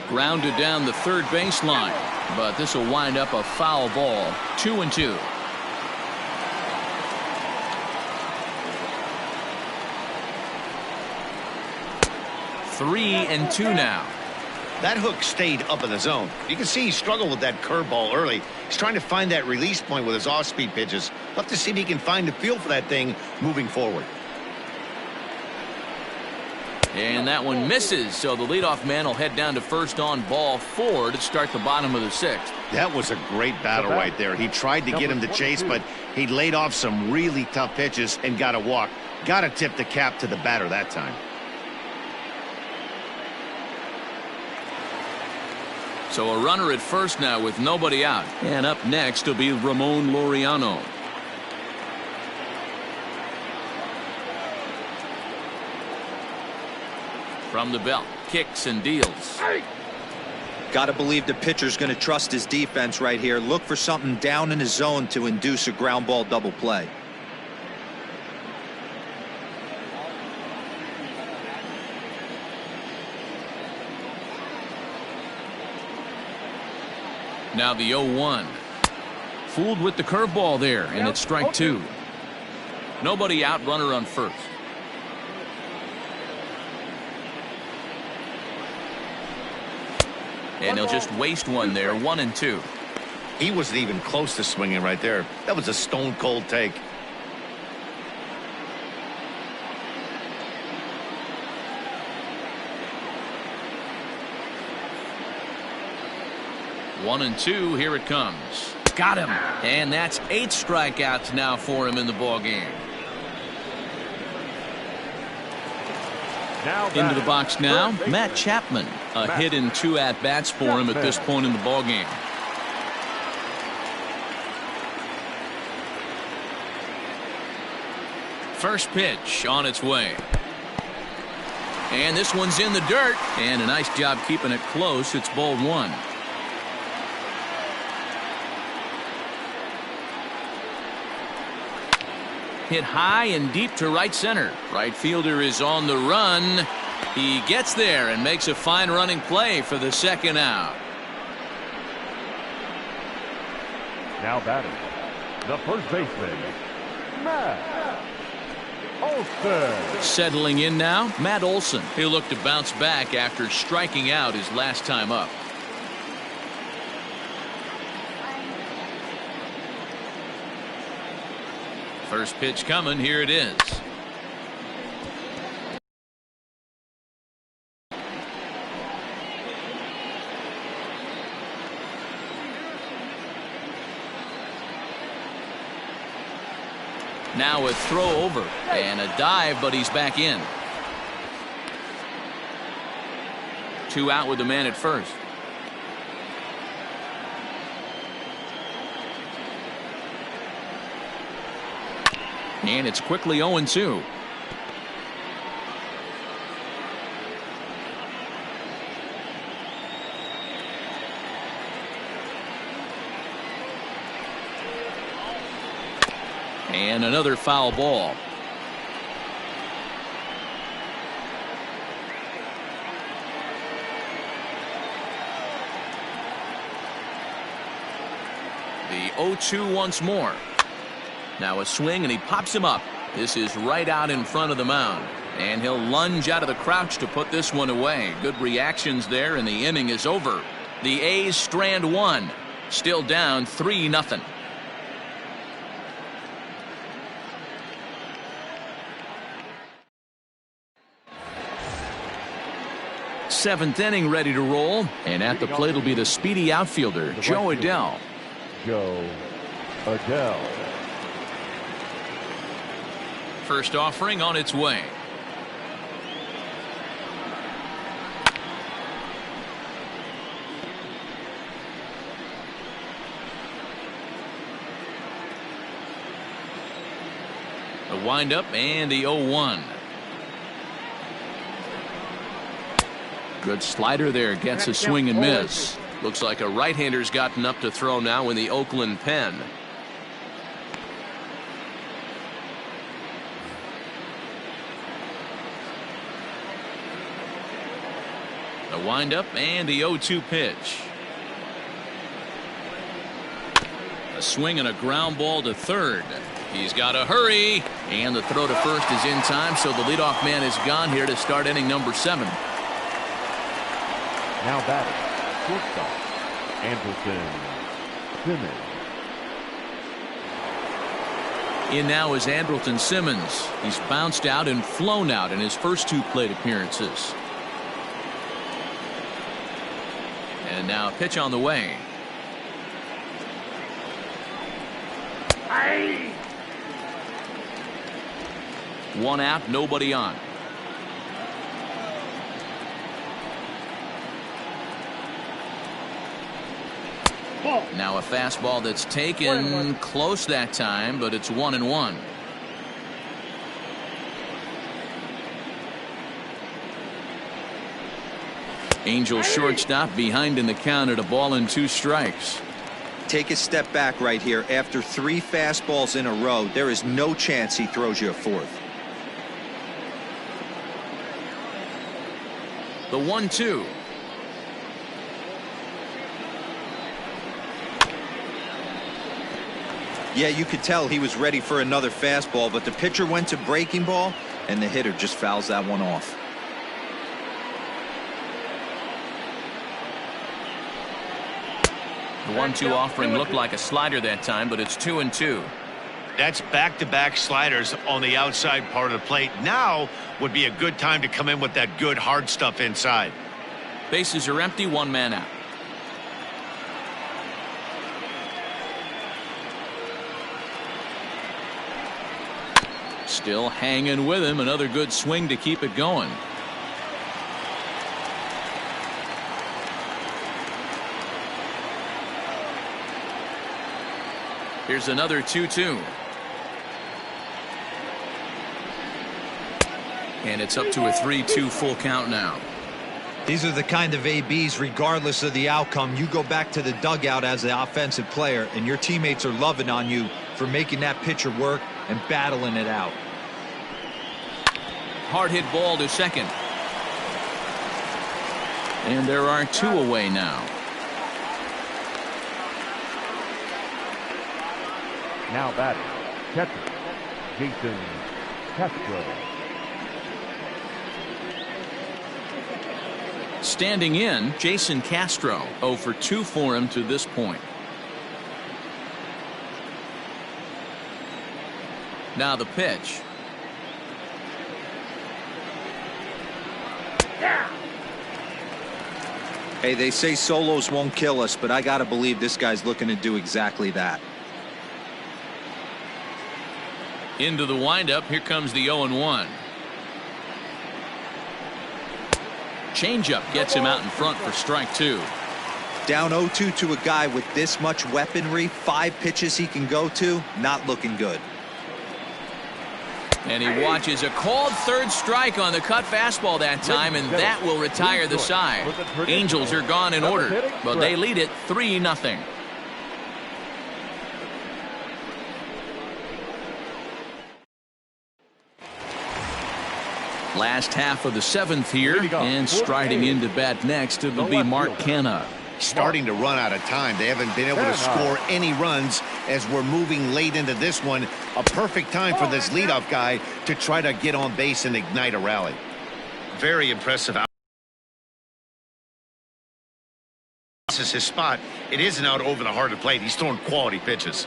Grounded down the third baseline, but this will wind up a foul ball. 2-2. Three and 2 now. That hook stayed up in the zone. You can see he struggled with that curveball early. He's trying to find that release point with his off-speed pitches. We'll have to see if he can find the feel for that thing moving forward. And that one misses, so the leadoff man will head down to first on ball 4 to start the bottom of the 6th. That was a great battle right there. He tried to get him to chase, but he laid off some really tough pitches and got a walk. Got to tip the cap to the batter that time. So a runner at first now with nobody out. And up next will be Ramon Laureano. From the belt, kicks and deals. Got to believe the pitcher's going to trust his defense right here. Look for something down in his zone to induce a ground ball double play. Now the 0-1. Fooled with the curveball there, and it's strike 2. Nobody out, runner on first. And he'll just waste one there. 1-2. He wasn't even close to swinging right there. That was a stone cold take. One and 2. Here it comes. Got him. And that's 8 strikeouts now for him in the ball game. Into the box now, Matt Chapman. A hit and 2 at-bats for him at this point in the ball game. First pitch on its way. And this one's in the dirt. And a nice job keeping it close. It's ball 1. Hit high and deep to right center. Right fielder is on the run. He gets there and makes a fine running play for the second out. Now batting, the first baseman, Matt Olson. Settling in now, Matt Olson. He'll look to bounce back after striking out his last time up. First pitch coming. Here it is. Now a throw over and a dive, but he's back in. 2 out with the man at first. And it's quickly 0-2. And another foul ball. The 0-2 once more. Now a swing, and he pops him up. This is right out in front of the mound. And he'll lunge out of the crouch to put this one away. Good reactions there, and the inning is over. The A's strand 1. Still down 3-0. Seventh inning ready to roll. And at the plate will be the speedy outfielder, Joe Adell. Joe Adell. First offering on its way. The windup and the 0-1. Good slider there, gets a swing and miss. Looks like a right-hander's gotten up to throw now in the Oakland pen. The windup and the 0-2 pitch. A swing and a ground ball to third. He's got to hurry, and the throw to first is in time, so the leadoff man is gone here to start inning number 7. Now batting, shortstop, Andrelton Simmons. In now is Andrelton Simmons. He's bounced out and flown out in his first 2 plate appearances. And now a pitch on the way. Aye. 1 out, nobody on. Now a fastball that's taken close that time, but it's 1-1. Angels shortstop behind in the count at a ball and 2 strikes. Take a step back right here. After 3 fastballs in a row, there is no chance he throws you a 4th. The 1-2. Yeah, you could tell he was ready for another fastball, but the pitcher went to breaking ball, and the hitter just fouls that one off. The 1-2 offering looked like a slider that time, but it's 2-2. That's back-to-back sliders on the outside part of the plate. Now would be a good time to come in with that good hard stuff inside. Bases are empty, 1 man out. Still hanging with him. Another good swing to keep it going. Here's another 2-2. And it's up to a 3-2 full count now. These are the kind of ABs, regardless of the outcome, you go back to the dugout as the offensive player, and your teammates are loving on you for making that pitcher work and battling it out. Hard hit ball to second. And there are 2 away now. Now batting, catcher, Jason Castro. Standing in, Jason Castro. 0 for 2 for him to this point. Now the pitch. Hey, they say solos won't kill us, but I got to believe this guy's looking to do exactly that. Into the windup. Here comes the 0-1. Changeup gets him out in front for strike 2. Down 0-2 to a guy with this much weaponry, 5 pitches he can go to, not looking good. And he watches a called 3rd strike on the cut fastball that time, and that will retire the side. Angels are gone in order, but they lead it 3-0. Last half of the 7th here, and striding into bat next, it'll be Mark Canha. Starting to run out of time. They haven't been able to score any runs as we're moving late into this one. A perfect time for this leadoff guy to try to get on base and ignite a rally. Very impressive. This is his spot. It isn't out over the heart of the plate. He's throwing quality pitches.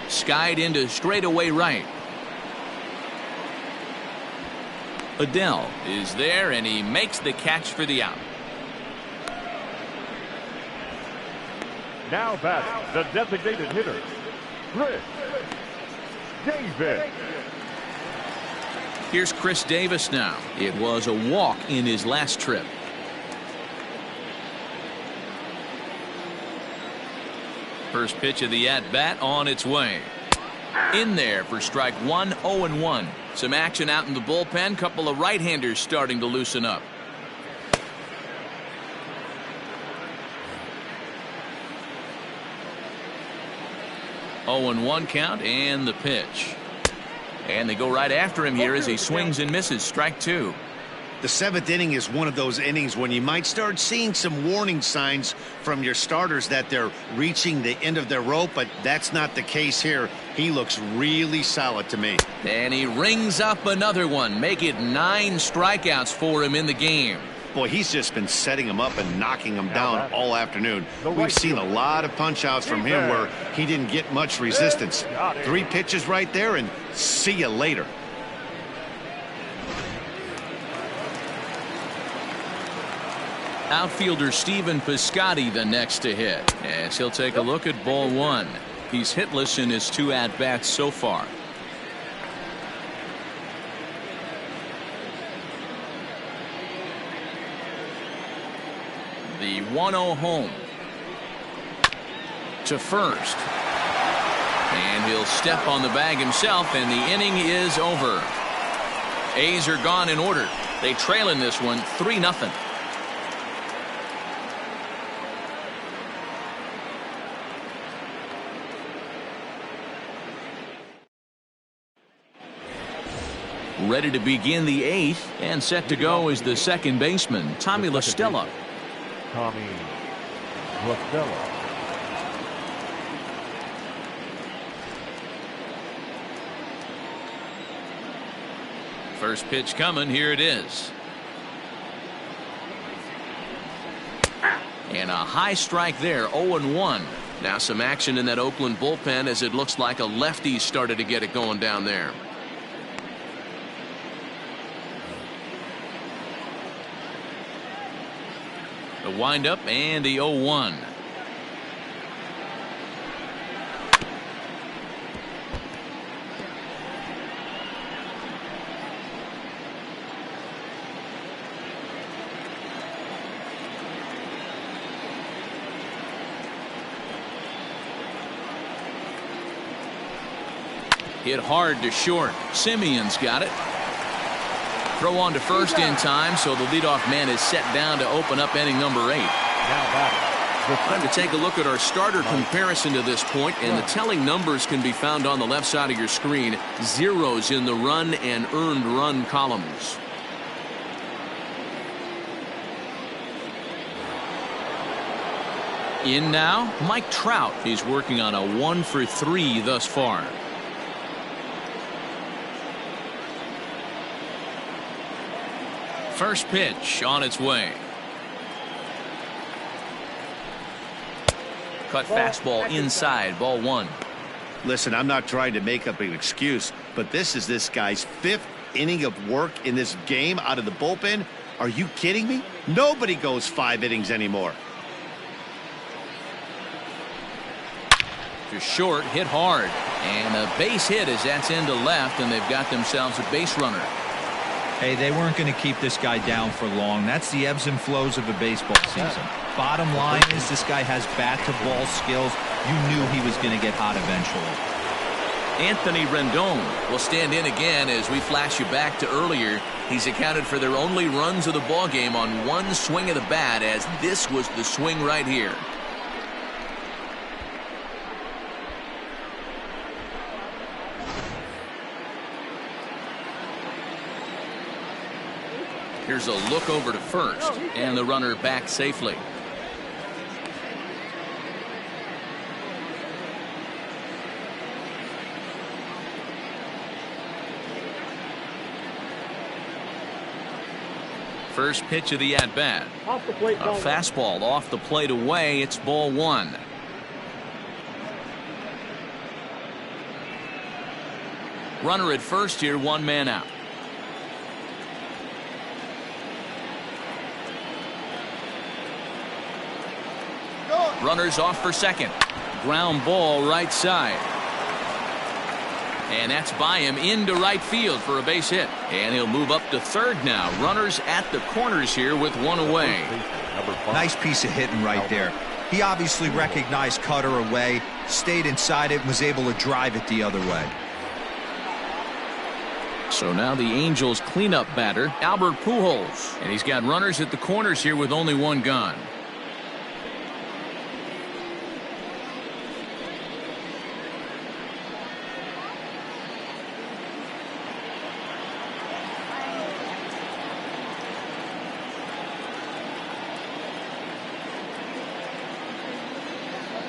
Skied into straightaway right. Adele is there, and he makes the catch for the out. Now batting, the designated hitter, Chris Davis. Here's Chris Davis now. It was a walk in his last trip. First pitch of the at-bat on its way. In there for strike one, 0-1. Some action out in the bullpen. Couple of right-handers starting to loosen up. Oh and 1 count and the pitch. And they go right after him here as he swings and misses. Strike two. The seventh inning is one of those innings when you might start seeing some warning signs from your starters that they're reaching the end of their rope, but that's not the case here. He looks really solid to me. And he rings up another one. Make it 9 strikeouts for him in the game. Boy, he's just been setting him up and knocking him down all afternoon. We've seen a lot of punch-outs from him where he didn't get much resistance. 3 pitches right there, and see you later. Outfielder Stephen Piscotty the next to hit, as he'll take a look at ball 1. He's hitless in his 2 at-bats so far. The 1-0 home to first, and he'll step on the bag himself, and the inning is over. A's are gone in order. They trail in this one 3-0. Ready to begin the 8th, and set to go is the second baseman, Tommy La Stella. Tommy La Stella. First pitch coming. Here it is. And a high strike there. 0-1. Now some action in that Oakland bullpen as it looks like a lefty started to get it going down there. The windup and the 0-1. Hit hard to short. Simeon's got it. Throw on to first in time, so the leadoff man is set down to open up inning number 8. Time to take a look at our starter comparison to this point, and the telling numbers can be found on the left side of your screen. Zeros in the run and earned run columns. In now, Mike Trout. He's working on a 1-for-3 thus far. First pitch on its way. Cut fastball inside, ball 1. Listen, I'm not trying to make up an excuse, but this is this guy's 5th inning of work in this game out of the bullpen. Are you kidding me? Nobody goes 5 innings anymore. To short, hit hard, and a base hit as that's into left, and they've got themselves a base runner. Hey, they weren't going to keep this guy down for long. That's the ebbs and flows of a baseball season. Bottom line is this guy has bat-to-ball skills. You knew he was going to get hot eventually. Anthony Rendon will stand in again as we flash you back to earlier. He's accounted for their only runs of the ballgame on 1 swing of the bat, as this was the swing right here. Here's a look over to first, and the runner back safely. First pitch of the at-bat. A fastball off the plate away. It's ball 1. Runner at first here, 1 man out. Runners off for second. Ground ball right side. And that's by him into right field for a base hit. And he'll move up to third now. Runners at the corners here with 1 away. Nice piece of hitting right there. He obviously recognized cutter away, stayed inside it, and was able to drive it the other way. So now the Angels cleanup batter, Albert Pujols. And he's got runners at the corners here with only one gone.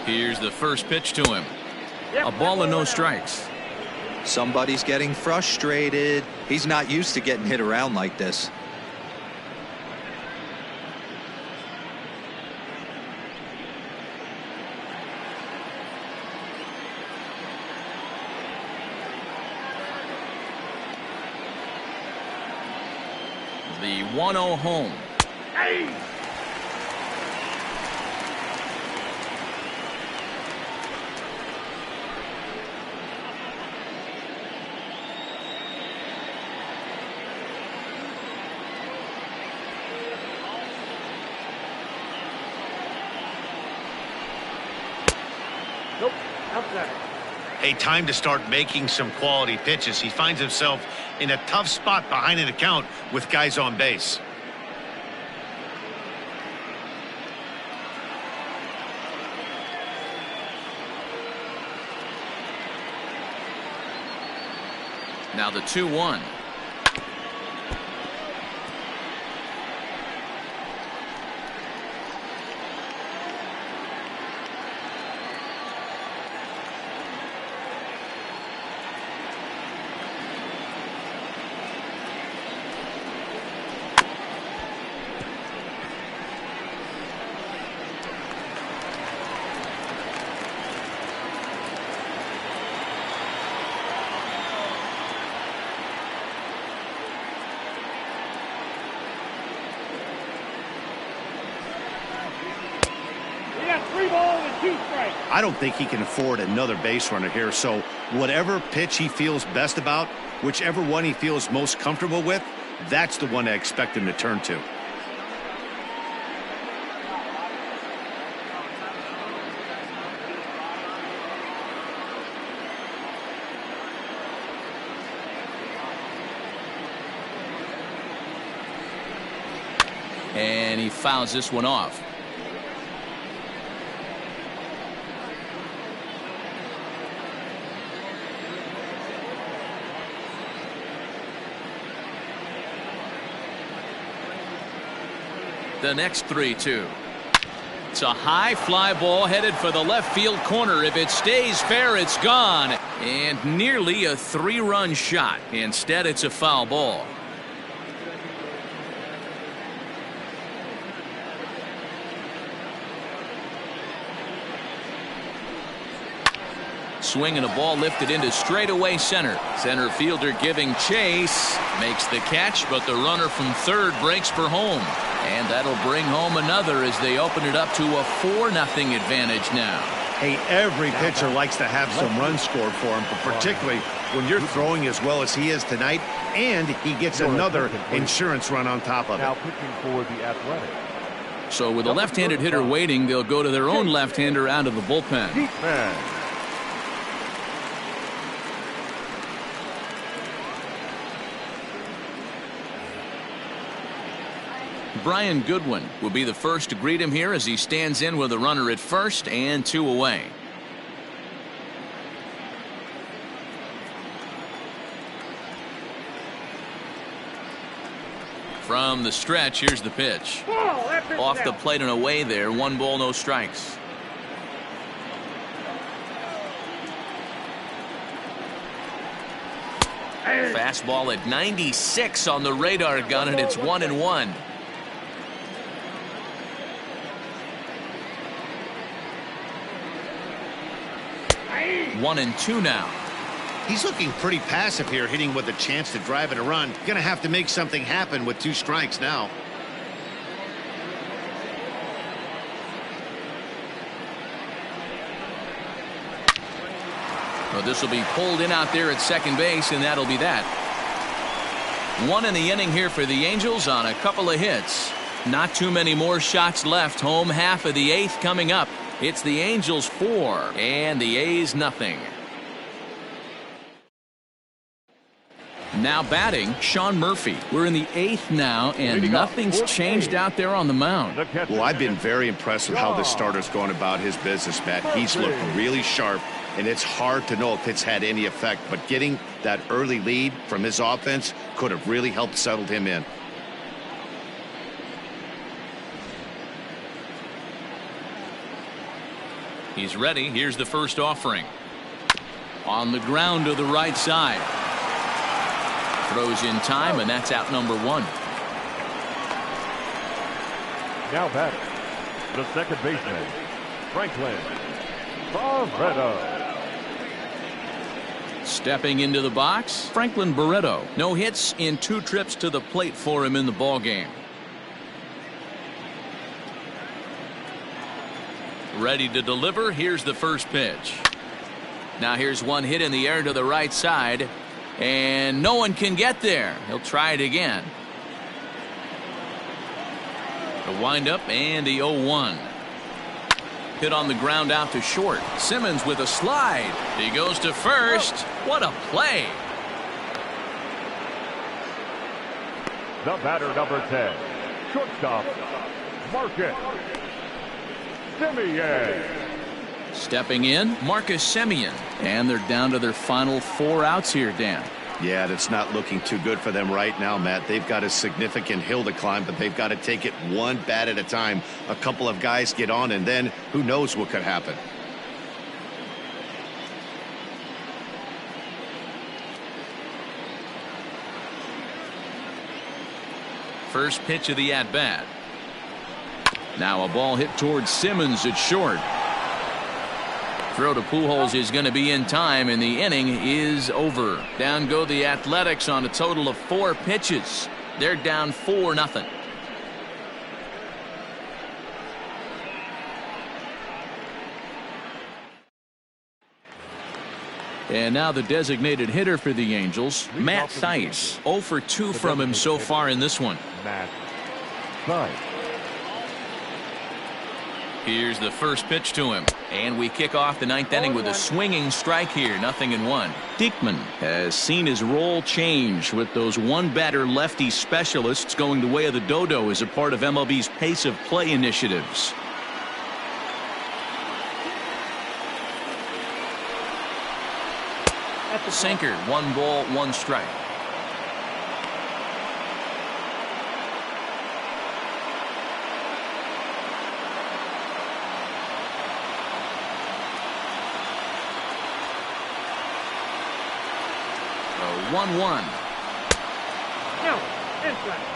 Here's the first pitch to him. A ball and no strikes. Somebody's getting frustrated. He's not used to getting hit around like this. The 1-0 home. Hey! Nope, outside. A time to start making some quality pitches. He finds himself in a tough spot behind an account with guys on base. Now the 2-1. I don't think he can afford another base runner here, so whatever pitch he feels best about, whichever one he feels most comfortable with, that's the one I expect him to turn to. And he fouls this one off. The next 3-2. It's a high fly ball headed for the left field corner. If it stays fair, it's gone. And nearly a 3-run shot. Instead, it's a foul ball. Swing and a ball lifted into straightaway center. Center fielder giving chase. Makes the catch, but the runner from third breaks for home. And that'll bring home another as they open it up to a 4-0 advantage now. Hey, every pitcher likes to have some runs scored for him, but particularly when you're throwing as well as he is tonight, and he gets another insurance run on top of it. Now pitching for the Athletics. So with a left-handed hitter waiting, they'll go to their own left-hander out of the bullpen. Man. Brian Goodwin will be the first to greet him here as he stands in with a runner at first and 2 away. From the stretch, here's the pitch. Off the plate and away there. 1 ball, no strikes. Fastball at 96 on the radar gun, and it's 1-1. 1-2 now. He's looking pretty passive here, hitting with a chance to drive in a run. Gonna have to make something happen with 2 strikes now. Well, this will be pulled in out there at second base, and that'll be that. 1 in the inning here for the Angels on a couple of hits. Not too many more shots left. Home half of the 8th coming up. It's the Angels 4 and the A's nothing. Now batting, Sean Murphy. We're in the 8th now, and nothing's changed out there on the mound. Well, I've been very impressed with how this starter's going about his business, Matt. He's looked really sharp, and it's hard to know if it's had any effect. But getting that early lead from his offense could have really helped settle him in. He's ready. Here's the first offering. On the ground to the right side. Throws in time, and that's out number 1. Now batting, the second baseman, Franklin Barreto. Stepping into the box, Franklin Barreto. No hits in 2 trips to the plate for him in the ballgame. Ready to deliver. Here's the first pitch. Now here's one hit in the air to the right side, and no one can get there. He'll try it again. The windup and the 0-1. Hit on the ground out to short. Simmons with a slide. He goes to first. What a play. The batter, number 10, shortstop, Marcus Semien. Stepping in, Marcus Semien. And they're down to their final 4 outs here, Dan. Yeah, that's not looking too good for them right now, Matt. They've got a significant hill to climb, but they've got to take it one bat at a time. A couple of guys get on, and then who knows what could happen. First pitch of the at-bat. Now a ball hit towards Simmons at short. Throw to Pujols is going to be in time, and the inning is over. Down go the Athletics on a total of 4 pitches. They're down 4-0. And now the designated hitter for the Angels, Matt Thaiss. 0 for 2 from him so far in this one. Matt Thaiss. Here's the first pitch to him. And we kick off the 9th inning with a swinging strike here. 0-1. Diekman has seen his role change with those one-batter lefty specialists going the way of the dodo as a part of MLB's pace of play initiatives. Sinker, 1 ball, 1 strike. A 1-1. No, inside.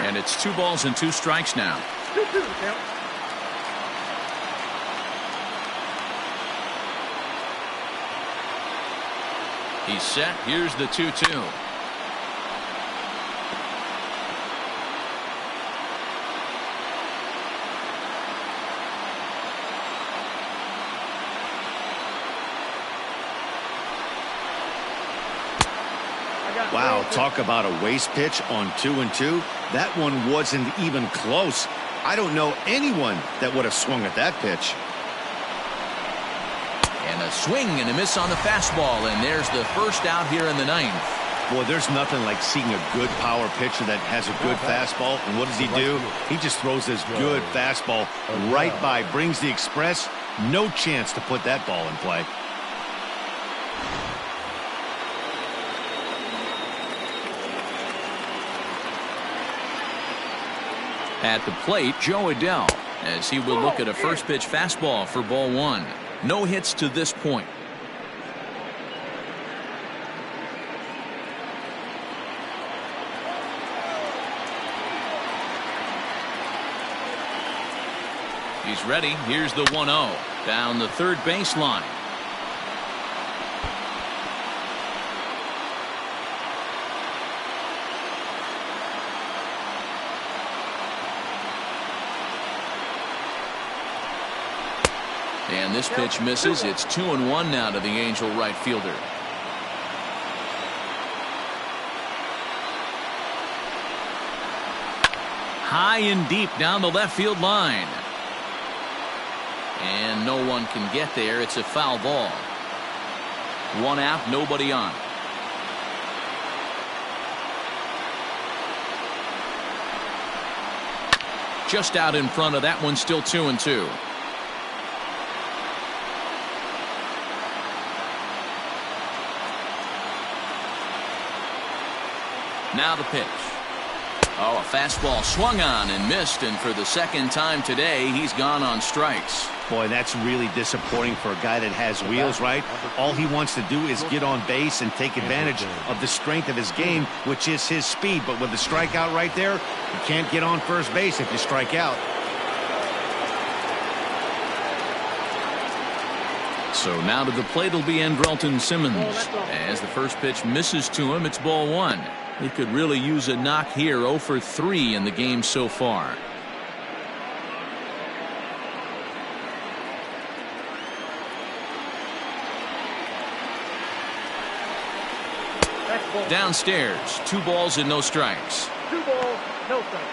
And it's 2 balls and 2 strikes now. 2-2 the count. He's set. Here's the 2-2. Wow, talk about a waste pitch on 2-2. That one wasn't even close. I don't know anyone that would have swung at that pitch. And a swing and a miss on the fastball, and there's the first out here in the 9th. Boy, there's nothing like seeing a good power pitcher that has a good fastball. And what does he do? He just throws this good fastball right by, brings the express. No chance to put that ball in play. At the plate, Joe Adell, as he will look at a first pitch fastball for ball 1. No hits to this point. He's ready. Here's the 1-0 down the third baseline. And this pitch misses. It's 2-1 now to the Angel right fielder. High and deep down the left field line. And no one can get there. It's a foul ball. One out, nobody on. Just out in front of that one, still 2-2. Now the pitch. Oh, a fastball swung on and missed, and for the second time today, he's gone on strikes. Boy, that's really disappointing for a guy that has wheels, right? All he wants to do is get on base and take advantage of the strength of his game, which is his speed. But with the strikeout right there, you can't get on first base if you strike out. So now to the plate will be Andrelton Simmons. As the first pitch misses to him, it's ball one. He could really use a knock here. 0 for 3 in the game so far. Downstairs, 2 balls and no strikes. 2 balls, no strikes.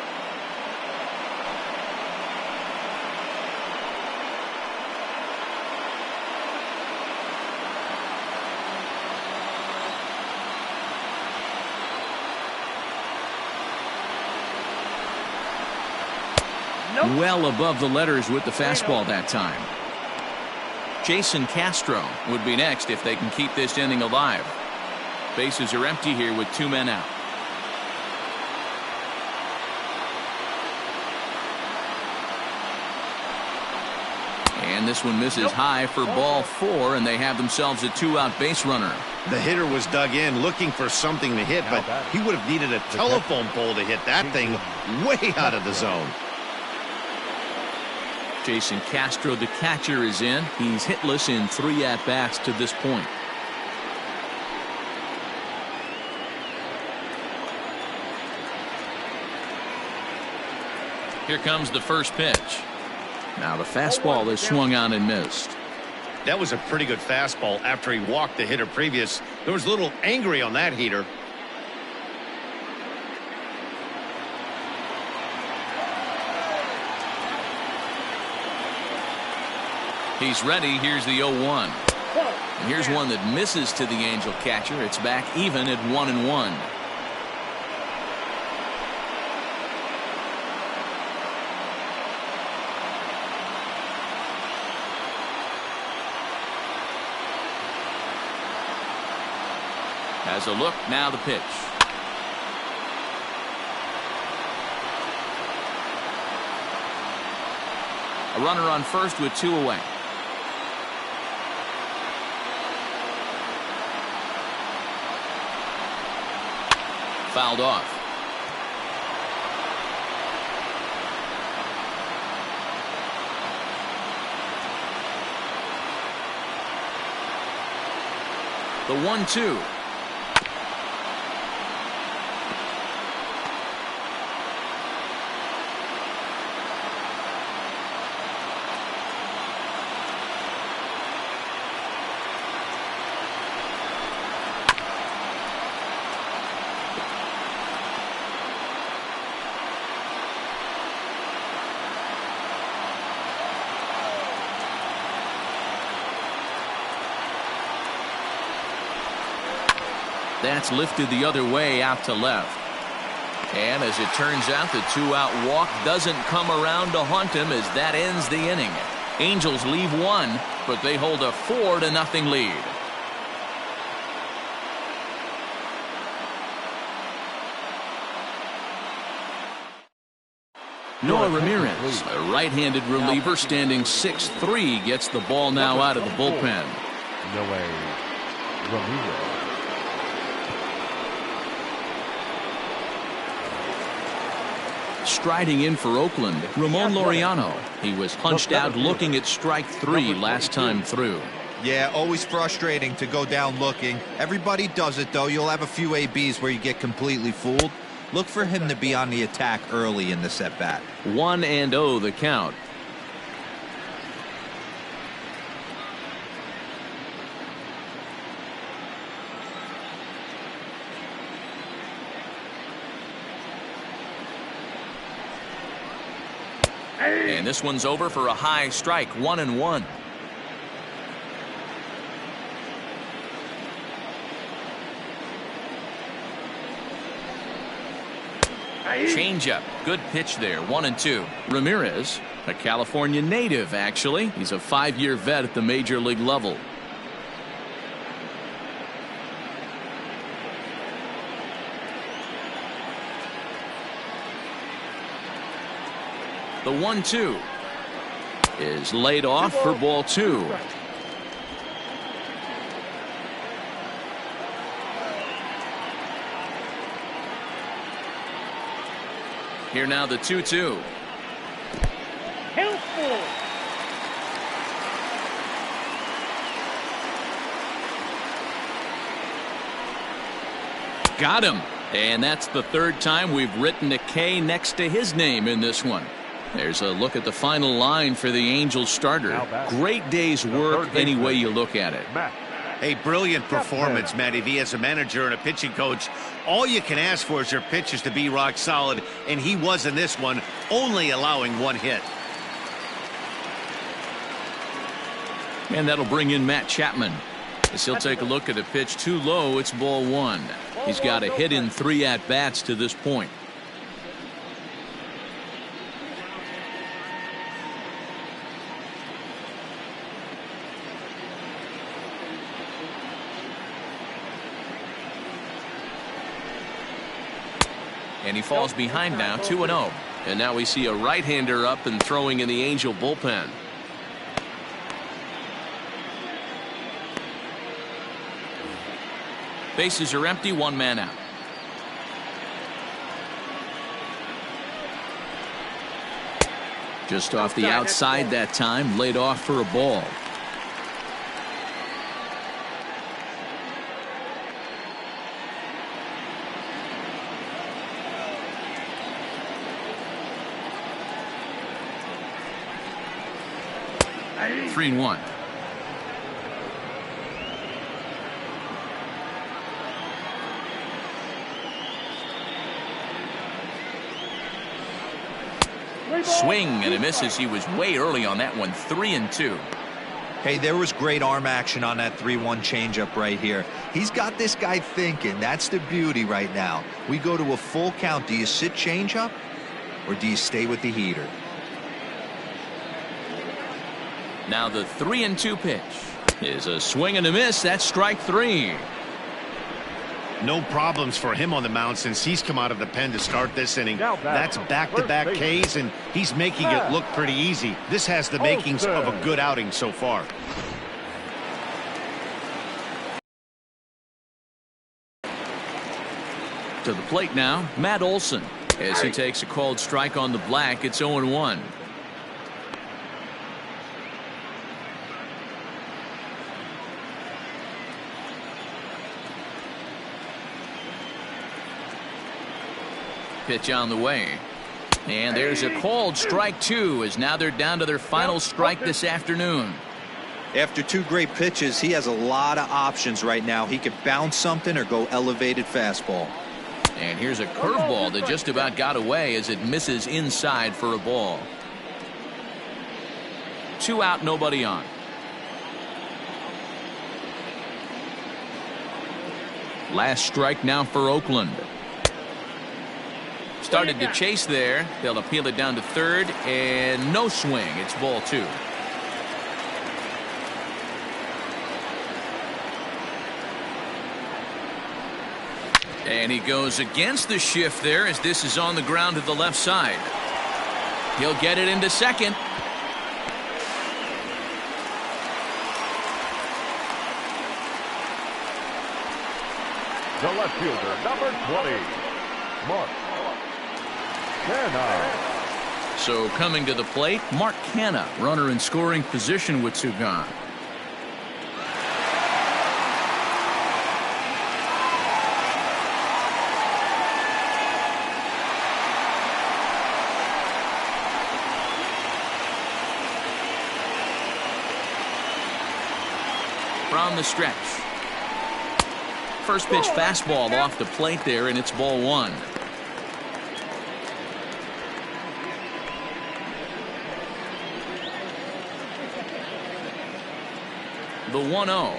Well above the letters with the fastball that time. Jason Castro would be next if they can keep this inning alive. Bases are empty here with 2 men out. And this one misses high for ball 4, and they have themselves a 2-out base runner. The hitter was dug in looking for something to hit, but he would have needed a telephone pole to hit that thing way out of the zone. Jason Castro, the catcher, is in. He's hitless in 3 at-bats to this point. Here comes the first pitch. Now the fastball is swung on and missed. That was a pretty good fastball after he walked the hitter previous. There was a little angry on that heater. He's ready. Here's the 0-1. And here's one that misses to the Angel catcher. It's back even at 1-1. Has a look. Now the pitch. A runner on first with 2 away. Fouled off. The 1-2. That's lifted the other way out to left. And as it turns out, the 2-out walk doesn't come around to haunt him as that ends the inning. Angels leave 1, but they hold a 4-0 lead. Noah Ramirez, a right-handed reliever standing 6'3", gets the ball now out of the bullpen. Noah Ramirez. Striding in for Oakland, Ramon Laureano. He was punched out looking at strike 3 last time through. Yeah, always frustrating to go down looking. Everybody does it, though. You'll have a few ABs where you get completely fooled. Look for him to be on the attack early in this at-bat. 1-0 the count. And this one's over for a high strike, 1-1. Changeup. Good pitch there. 1-2. Ramirez, a California native, actually. He's a 5-year vet at the major league level. The 1-2 is laid off for ball 2. Here now the 2-2. Helpful. Got him. And that's the third time we've written a K next to his name in this one. There's a look at the final line for the Angels starter. Great day's work any way you look at it. A brilliant performance, Matty V. As a manager and a pitching coach, all you can ask for is your pitchers to be rock solid, and he was in this one, only allowing 1 hit. And that'll bring in Matt Chapman. As he'll take a look at a pitch too low, it's ball 1. He's got a hit in 3 at-bats to this point. And he falls behind now, 2-0. And now we see a right-hander up and throwing in the Angel bullpen. Bases are empty, 1 man out. Just off the outside that time, laid off for a ball. Three and 1. Swing and a miss as he was way early on that one. 3-2. Hey, there was great arm action on that 3-1 changeup right here. He's got this guy thinking. That's the beauty right now. We go to a full count. Do you sit changeup or do you stay with the heater? Now the 3-2 pitch is a swing and a miss. That's strike 3. No problems for him on the mound since he's come out of the pen to start this inning. That's back-to-back Ks, and he's making it look pretty easy. This has the makings of a good outing so far. To the plate now, Matt Olson. As he takes a called strike on the black, it's 0-1. Pitch on the way. And there's a called strike 2 as now they're down to their final strike this afternoon. After 2 great pitches, he has a lot of options right now. He could bounce something or go elevated fastball. And here's a curveball that just about got away as it misses inside for a ball. 2 out, nobody on. Last strike now for Oakland. Started to chase there. They'll appeal it down to third, and no swing. It's ball 2. And he goes against the shift there as this is on the ground to the left side. He'll get it into second. The left fielder, number 20, Mark Canha. So coming to the plate, Mark Canha, runner in scoring position with 2 gone. From the stretch. First pitch fastball off the plate there, and it's ball 1. The 1-0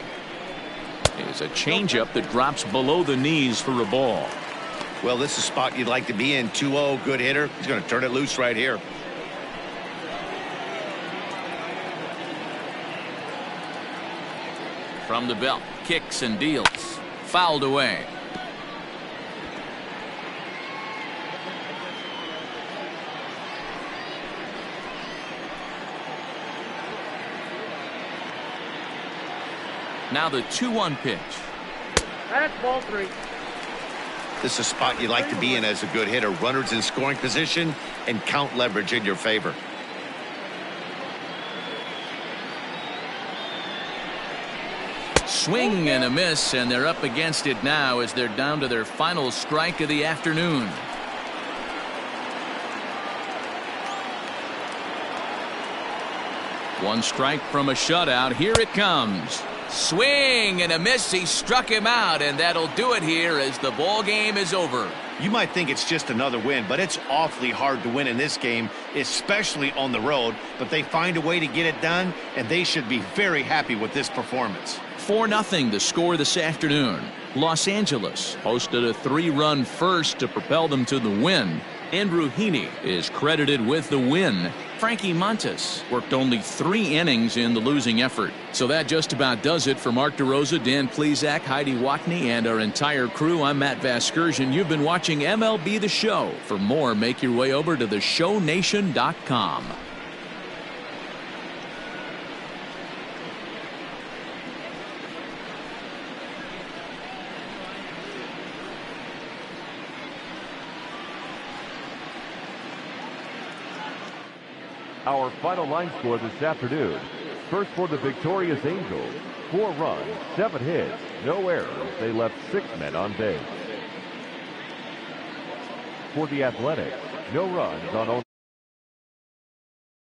is a changeup that drops below the knees for a ball. Well, this is a spot you'd like to be in. 2-0, good hitter. He's going to turn it loose right here. From the belt, kicks and deals. Fouled away. Now the 2-1 pitch. That's ball 3. This is a spot you like to be in as a good hitter. Runners in scoring position and count leverage in your favor. Swing and a miss, and they're up against it now as they're down to their final strike of the afternoon. One strike from a shutout. Here it comes. Swing and a miss. He struck him out, and that'll do it here as the ball game is over. You might think it's just another win, but it's awfully hard to win in this game, especially on the road. But they find a way to get it done, and they should be very happy with this performance. 4-0 the score this afternoon. Los Angeles posted a 3-run first to propel them to the win. Andrew Heaney is credited with the win. Frankie Montas worked only 3 innings in the losing effort. So that just about does it for Mark DeRosa, Dan Plesac, Heidi Watney, and our entire crew. I'm Matt Vasgersian. You've been watching MLB The Show. For more, make your way over to theshownation.com. Our final line score this afternoon. First for the victorious Angels, 4 runs, 7 hits, no errors. They left 6 men on base. For the Athletics, no runs on only